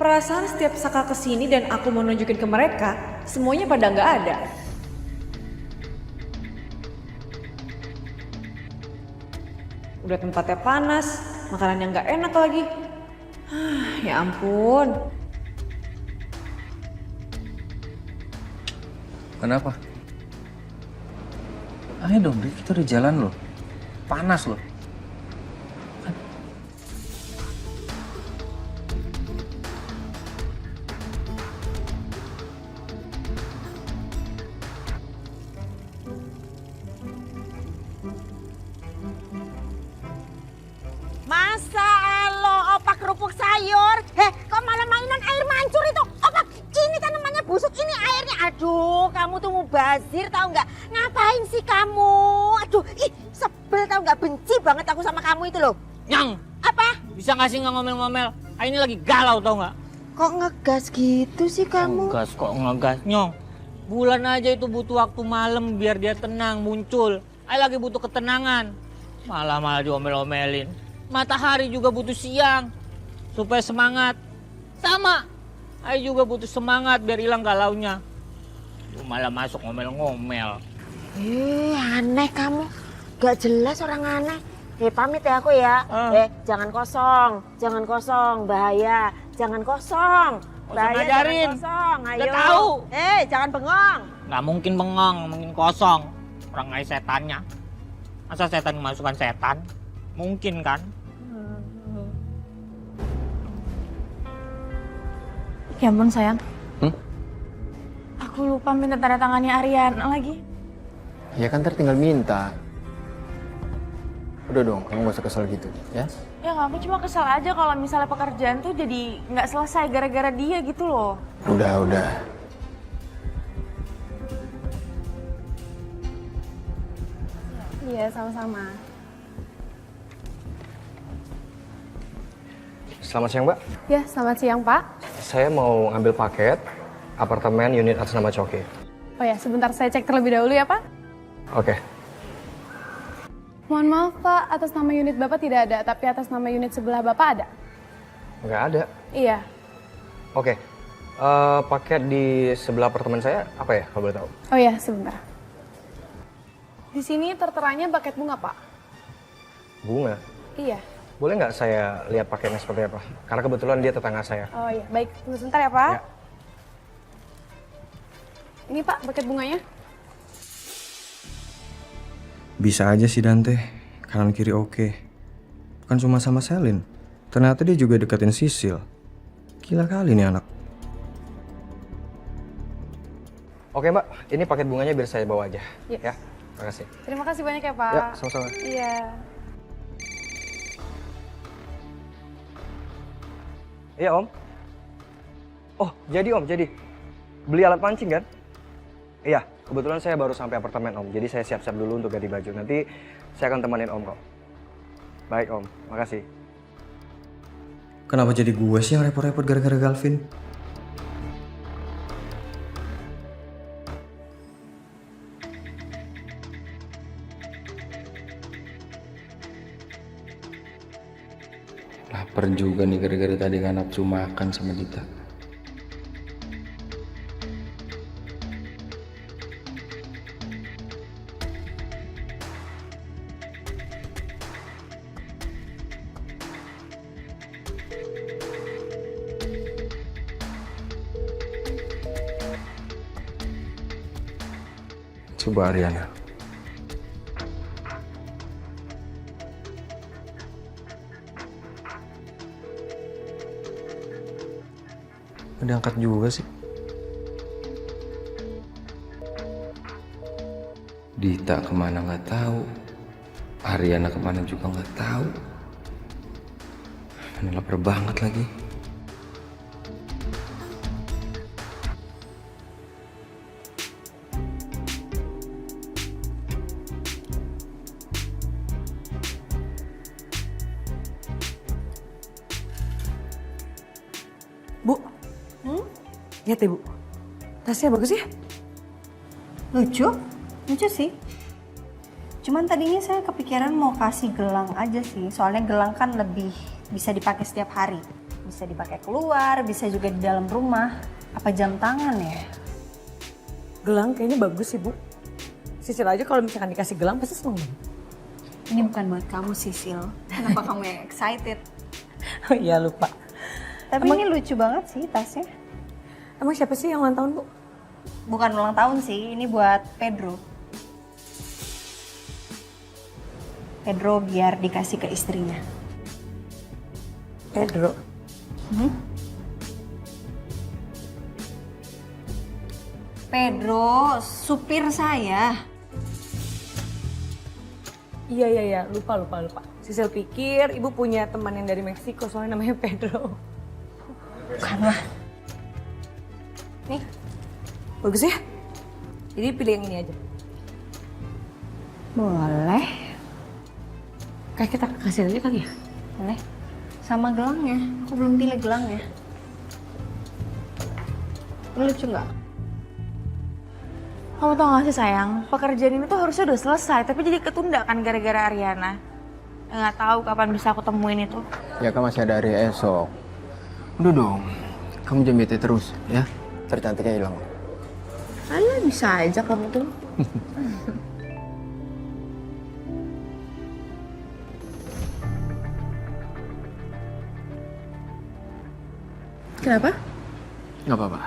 Perasaan setiap Saka kesini dan aku mau nunjukin ke mereka, semuanya pada nggak ada. Udah tempatnya panas, makanannya nggak enak lagi. Ya ampun. Kenapa? Ayo dong, Dit, kita udah jalan loh. Panas loh. Masa lo opak kerupuk sayur? Kok malah mainan air mancur itu? Opak, ini tanamannya busuk, ini airnya. Aduh, kamu tuh mubazir tau nggak? Ngapain sih kamu? Aduh, sebel tau nggak? Benci banget aku sama kamu itu loh. Nyang! Apa? Bisa nggak sih nggak ngomel-ngomel? Ini lagi galau tau nggak? Kok ngegas gitu sih kamu? Ngegas kok ngegas. Nyong, bulan aja itu butuh waktu malam biar dia tenang, muncul. Lagi butuh ketenangan. Malah diomel-omelin. Matahari juga butuh siang supaya semangat. Sama, Ayo juga butuh semangat biar hilang galaunya. Lu malah masuk ngomel-ngomel. Aneh kamu. Gak jelas orang aneh. Pamit ya aku ya. Jangan kosong, bahaya. Jangan kosong. Bahaya, ngajarin. jangan kosong. Ayo. Udah tahu. Jangan bengong. Nggak mungkin bengong, mungkin kosong. Orang ngais setannya. Masa setan memasukkan setan? Mungkin kan? Ya ampun sayang. Aku lupa minta tanda tangannya Ariana lagi. Ya kan ntar tinggal minta. Udah dong, kamu gak usah kesel gitu, ya? Ya aku cuma kesel aja kalau misalnya pekerjaan tuh jadi nggak selesai gara-gara dia gitu loh. Udah. Iya, sama-sama. Selamat siang, Mbak. Ya, selamat siang, Pak. Saya mau ngambil paket apartemen unit atas nama Coki. Oh ya, sebentar saya cek terlebih dahulu ya, Pak. Oke. Mohon maaf, Pak, atas nama unit Bapak tidak ada, tapi atas nama unit sebelah Bapak ada. Nggak ada. Iya. Oke. Paket di sebelah apartemen saya apa ya, kalau boleh tahu? Oh ya, sebentar. Di sini terteranya paket bunga, Pak. Bunga? Iya. Boleh nggak saya lihat paketnya seperti apa? Karena kebetulan dia tetangga saya. Oh iya, baik. Tunggu sebentar ya, Pak. Ya. Ini, Pak, paket bunganya. Bisa aja sih Dante, kanan kiri oke. Bukan cuma sama Selin, ternyata dia juga deketin Sisil. Gila kali nih anak. Oke Mbak, ini paket bunganya biar saya bawa aja. Iya. Ya, makasih. Terima kasih banyak ya Pak. Ya, sama-sama. Iya. Iya Om. Oh, jadi Om, jadi. Beli alat pancing kan? Iya, kebetulan saya baru sampai apartemen Om, jadi saya siap-siap dulu untuk ganti baju. Nanti saya akan temenin Om kok. Baik Om, makasih. Kenapa jadi gue sih yang repot-repot gara-gara Galvin? Lapar juga nih gara-gara tadi nggak nafsu makan sama Dita. Coba Ariana. Udah angkat juga sih. Dita kemana nggak tahu. Ariana kemana juga nggak tahu. Ini lapar banget lagi. Bu, lihat deh Bu, tasnya bagus ya? Lucu, lucu sih. Cuman tadinya saya kepikiran mau kasih gelang aja sih, soalnya gelang kan lebih bisa dipakai setiap hari. Bisa dipakai keluar, bisa juga di dalam rumah. Apa jam tangan ya? Gelang kayaknya bagus sih Bu. Sisil aja kalau misalkan dikasih gelang pasti seneng banget. Ini bukan buat kamu Sisil. Kenapa kamu yang excited? Oh iya lupa. Tapi ini lucu banget sih tasnya. Emang siapa sih yang ulang tahun Bu? Bukan ulang tahun sih, ini buat Pedro. Pedro biar dikasih ke istrinya. Pedro? Pedro, supir saya. Iya, lupa. Sisil pikir ibu punya teman yang dari Meksiko, soalnya namanya Pedro. Bukan lah. Nih, bagus ya? Jadi pilih yang ini aja. Boleh. Kayak kita kasih aja kali ya? Boleh. Sama gelangnya. Aku belum pilih gelangnya. Ini lucu nggak? Kamu tau gak sih sayang, pekerjaan ini tuh harusnya udah selesai, tapi jadi ketunda kan gara-gara Ariana. Nggak tahu kapan bisa aku temuin itu. Ya kan masih ada hari esok. Udah dong, kamu jangan bete terus ya. Tercantiknya hilang. Alah bisa aja kamu tuh. Kenapa? Nggak apa-apa.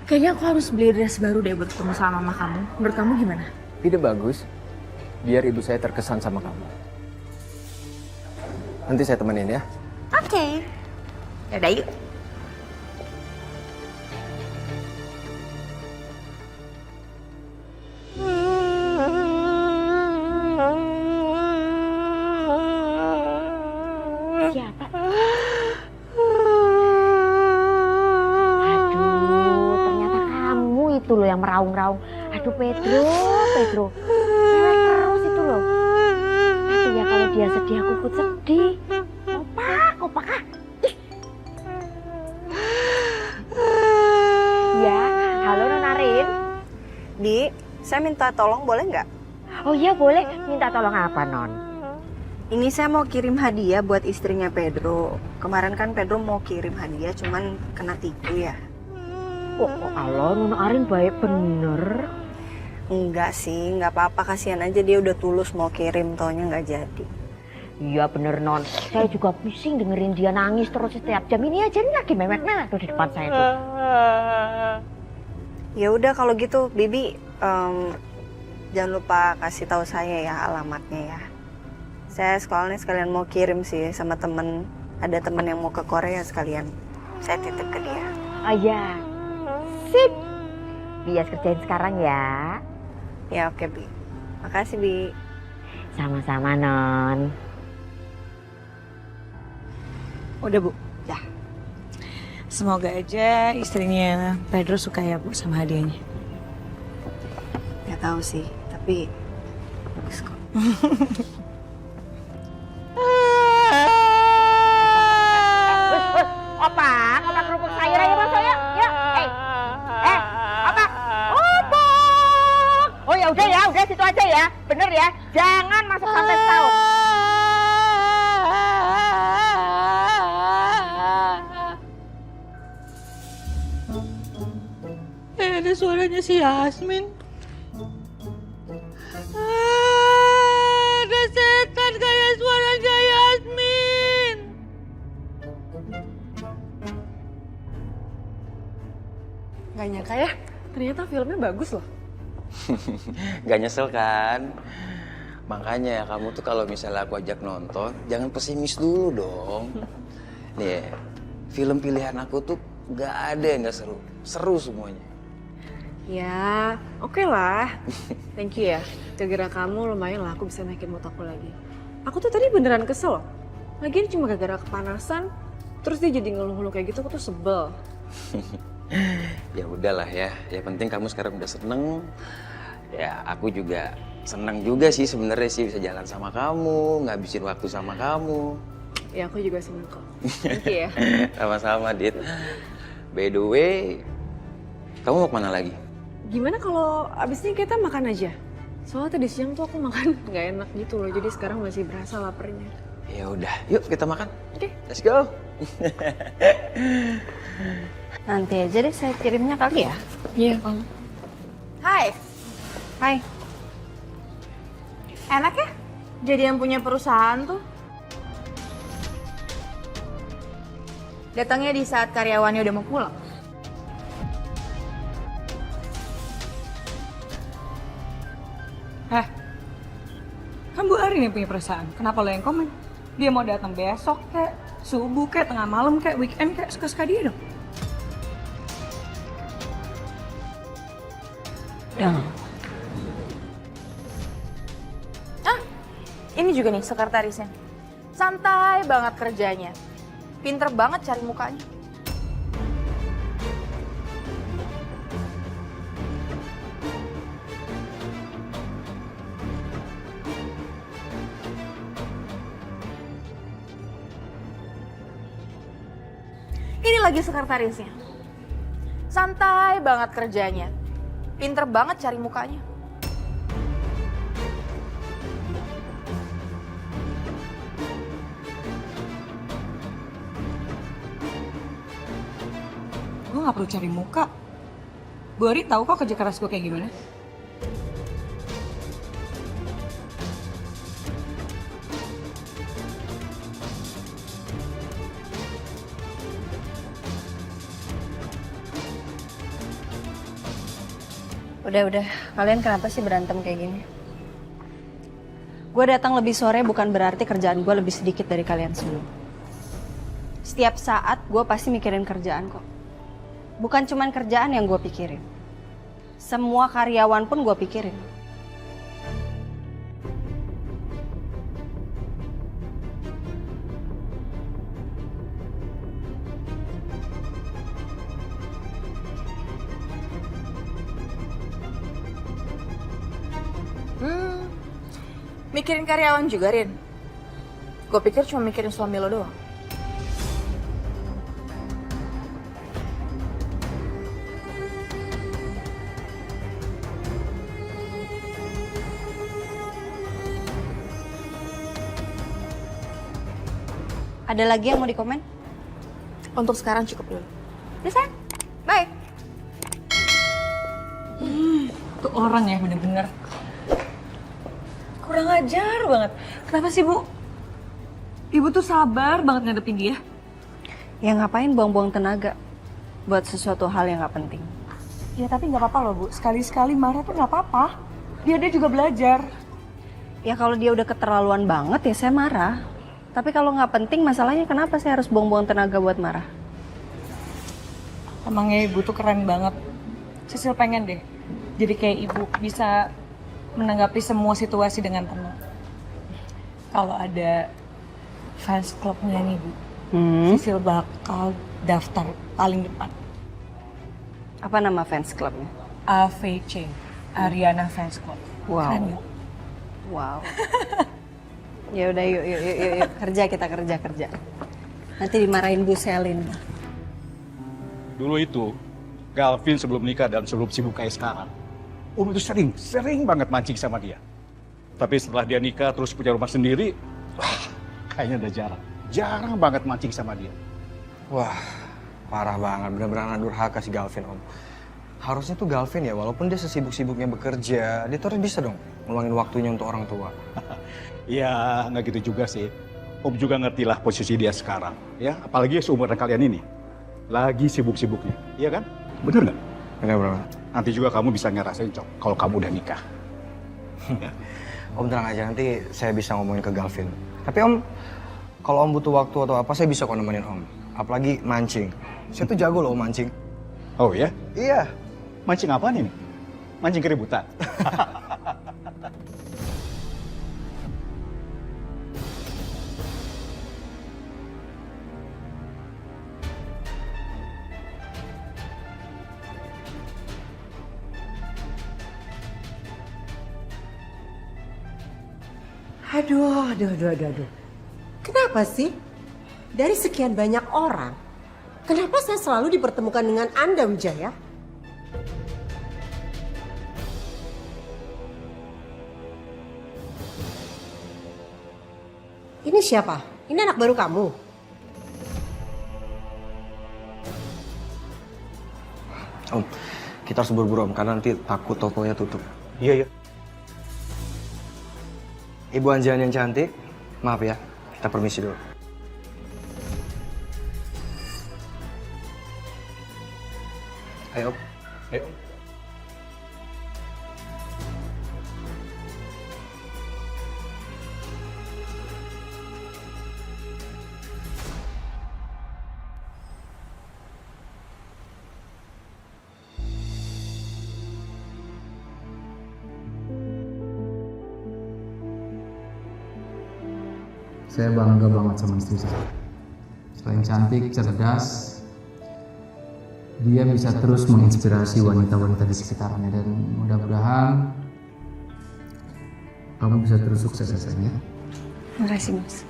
Kayaknya aku harus beli dress baru deh buat ketemu sama mama kamu. Menurut kamu gimana? Ide bagus. Biar ibu saya terkesan sama kamu. Nanti saya temenin ya. Oke. Yaudah yuk. Siapa? Aduh, ternyata kamu itu loh yang meraung-raung. Aduh Pedro. Cewek terus itu loh. Tapi ya kalau dia sedih aku ikut sedih. Kopak ah. Ya, halo Nona Rin. Di, saya minta tolong boleh nggak? Oh iya boleh, minta tolong apa Non? Ini saya mau kirim hadiah buat istrinya Pedro. Kemarin kan Pedro mau kirim hadiah, cuman kena tipu ya. Oh Allah, Nona Arin baik bener. Enggak sih, nggak apa-apa, kasihan aja dia udah tulus mau kirim, taunya nggak jadi. Iya bener Non, saya juga pusing dengerin dia nangis terus setiap jam. Ini aja nih lagi mewek-mewek tuh di depan saya tuh. Ya udah kalau gitu, Bibi jangan lupa kasih tahu saya ya alamatnya ya. Saya sekolahnya sekalian mau kirim sih sama temen, ada temen yang mau ke Korea sekalian. Saya titip ke dia. Oh iya, Sip. Bias kerjain sekarang ya. Ya oke, Bi. Makasih, Bi. Sama-sama, Non. Udah, Bu. Ya. Semoga aja istrinya Pedro suka ya, Bu, sama hadiahnya. Gak tahu sih, tapi bagus kok. Opa kerupuk sayur aja Mas ya. Yuk. Opa. Oh ya udah situ aja ya. Bener ya. Jangan masuk sampai setahun. Ada suaranya si Yasmin. Ada setan kayak suaranya Yasmin. Gak nyangka ya, ternyata filmnya bagus loh. Gak nyesel kan? Makanya kamu tuh kalau misalnya aku ajak nonton, jangan pesimis dulu dong. Nih, film pilihan aku tuh gak ada yang gak seru. Seru semuanya. Ya, oke lah. Thank you ya. Gara-gara kamu lumayan lah aku bisa naikin mood aku lagi. Aku tuh tadi beneran kesel loh. Lagian cuma gara-gara kepanasan, terus dia jadi ngeluh-ngeluh kayak gitu, aku tuh sebel. Ya udahlah ya. Yang penting kamu sekarang udah seneng. Ya aku juga seneng juga sih sebenarnya sih bisa jalan sama kamu, ngabisin waktu sama kamu. Ya aku juga seneng kok. Thank you ya. Sama-sama, Dit. By the way, kamu mau kemana lagi? Gimana kalau abis ini kita makan aja? Soalnya tadi siang tuh aku makan nggak enak gitu loh, jadi sekarang masih berasa laparnya. Ya udah, yuk kita makan. Oke. Let's go. Nanti aja deh saya kirimnya kali ya. Iya, Om. Hai. Hai. Enak ya? Jadi yang punya perusahaan tuh. Datangnya di saat karyawannya udah mau pulang. Kan Bu Arin yang punya perusahaan, kenapa lo yang komen? Dia mau datang besok kek, subuh kek, tengah malam kek, weekend kek, suka-suka dia dong. Ini juga nih sekretarisnya. Santai banget kerjanya. Pinter banget cari mukanya. Ini lagi sekretarisnya. Santai banget kerjanya. Pinter banget cari mukanya. Gue gak perlu cari muka. Bu Arin tahu kok kerja keras gue kayak gimana. Udah. Kalian kenapa sih berantem kayak gini? Gue datang lebih sore bukan berarti kerjaan gue lebih sedikit dari kalian semua. Setiap saat gue pasti mikirin kerjaan kok. Bukan cuman kerjaan yang gue pikirin. Semua karyawan pun gue pikirin. Mikirin karyawan juga, Rin? Gue pikir cuma mikirin suami lo doang. Ada lagi yang mau dikomen? Untuk sekarang cukup dulu. Bisa? Bye. Tuh orang ya bener-bener. Kurang ajar banget. Kenapa sih, Bu? Ibu tuh sabar banget ngadepin dia. Ya ngapain buang-buang tenaga buat sesuatu hal yang gak penting. Ya tapi nggak apa-apa loh, Bu. Sekali-sekali marah tuh nggak apa-apa. Dia juga belajar. Ya kalau dia udah keterlaluan banget ya saya marah. Tapi kalau nggak penting masalahnya kenapa saya harus buang-buang tenaga buat marah? Emangnya Ibu tuh keren banget. Sisil pengen deh jadi kayak ibu, bisa menanggapi semua situasi dengan tenang. Kalau ada fans clubnya nih Bu, Sisil bakal daftar paling depan. Apa nama fans clubnya? AVC, Ariana Fans Club. Wow. Keren ya? Wow. Ya udah yuk kerja, kita kerja. Nanti dimarahin Bu Selin. Dulu itu, Galvin sebelum nikah dan sebelum sibuk kayak sekarang, Om itu sering banget mancing sama dia. Tapi setelah dia nikah terus punya rumah sendiri, wah, kayaknya udah jarang banget mancing sama dia. Wah, parah banget. Bener-bener anak durhaka si Galvin, Om. Harusnya tuh Galvin ya, walaupun dia sesibuk-sibuknya bekerja, dia tuh harus bisa dong ngeluangin waktunya untuk orang tua. Ya, nggak gitu juga sih. Om juga ngerti lah posisi dia sekarang. Ya, apalagi seumuran kalian ini. Lagi sibuk-sibuknya, iya kan? Bener nggak? Bener. Nanti juga kamu bisa ngerasain, Cok, kalau kamu udah nikah. Om tenang aja, nanti saya bisa ngomongin ke Galvin. Tapi Om, kalau Om butuh waktu atau apa, saya bisa kok nemenin Om. Apalagi mancing. Saya tuh jago loh mancing. Oh ya? Iya. Mancing apa nih? Mancing keributan? Aduh. Kenapa sih? Dari sekian banyak orang, kenapa saya selalu dipertemukan dengan Anda, Wijaya? Ini siapa? Ini anak baru kamu? Om, kita harus buru-buru Om, karena nanti takut tokonya tutup. Iya. Ibu Anjani yang cantik, maaf ya, kita permisi dulu. Ayo, Om. Ayo. Saya bangga banget sama istri saya. Selain cantik, cerdas, dia bisa terus menginspirasi wanita-wanita di sekitarnya, dan mudah-mudahan kamu bisa terus sukses ya sayang ya. Makasih Mas.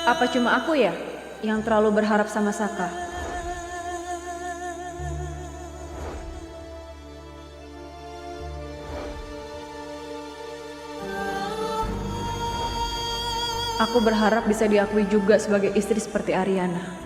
Apa cuma aku ya yang terlalu berharap sama Saka? Aku berharap bisa diakui juga sebagai istri seperti Ariana.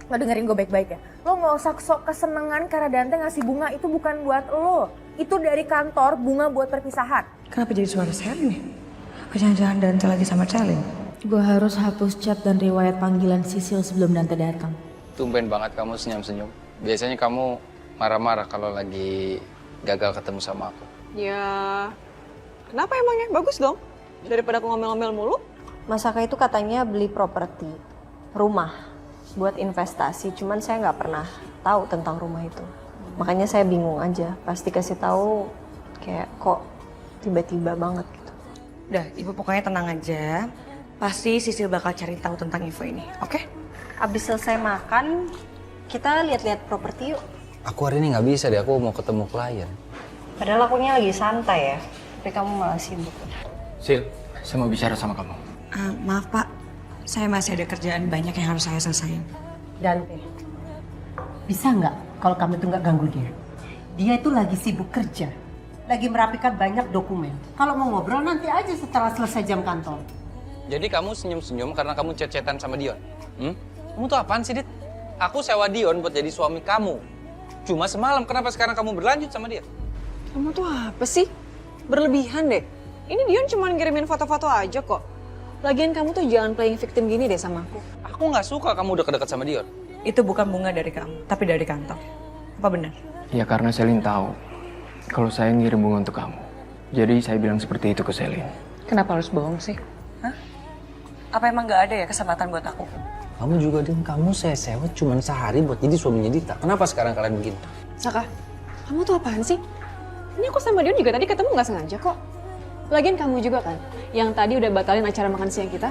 Lo dengerin gue baik-baik ya. Lo gak usah sok kesenengan karena Dante ngasih bunga, itu bukan buat lo. Itu dari kantor, bunga buat perpisahan. Kenapa jadi suara Selin ya? Apa jangan-jangan Dante lagi sama Selin? Gue harus hapus chat dan riwayat panggilan Sisil sebelum Dante datang. Tumben banget kamu senyum-senyum. Biasanya kamu marah-marah kalau lagi gagal ketemu sama aku. Ya, kenapa emangnya? Bagus dong. Daripada aku ngomel-ngomel mulu. Mas Saka itu katanya beli properti, rumah buat investasi, cuman saya nggak pernah tahu tentang rumah itu. Makanya saya bingung aja, pasti kasih tahu kayak kok tiba-tiba banget gitu. Udah, Ibu pokoknya tenang aja. Pasti Sisil bakal cari tahu tentang info ini, oke? Abis selesai makan, kita lihat-lihat properti yuk. Aku hari ini nggak bisa deh, aku mau ketemu klien. Padahal akunya lagi santai ya, tapi kamu malah sibuk. Sil, saya mau bicara sama kamu. Maaf Pak, saya masih ada kerjaan banyak yang harus saya selesaiin. Dante, bisa nggak kalau kamu tuh nggak ganggu dia? Dia itu lagi sibuk kerja. lagi merapikan banyak dokumen. Kalau mau ngobrol nanti aja setelah selesai jam kantor. Jadi kamu senyum-senyum karena kamu chat-chatan sama Dion? Kamu tuh apaan sih, Dit? Aku sewa Dion buat jadi suami kamu. Cuma semalam, kenapa sekarang kamu berlanjut sama dia? Kamu tuh apa sih? Berlebihan deh. Ini Dion cuma ngirimin foto-foto aja kok. Lagian kamu tuh jangan playing victim gini deh sama aku. Aku nggak suka kamu deket-deket sama Dion. Itu bukan bunga dari kamu, tapi dari kantor. Apa benar? Ya karena Selin tahu kalau saya ngirim bunga untuk kamu. Jadi saya bilang seperti itu ke Selin. Kenapa harus bohong sih? Hah? Apa emang nggak ada ya kesempatan buat aku? Kamu juga, Din. Kamu saya sewa cuma sehari buat jadi suaminya Dita. Kenapa sekarang kalian begini? Saka, kamu tuh apaan sih? Ini aku sama Dion juga tadi ketemu nggak sengaja kok. Lagian kamu juga kan, yang tadi udah batalin acara makan siang kita.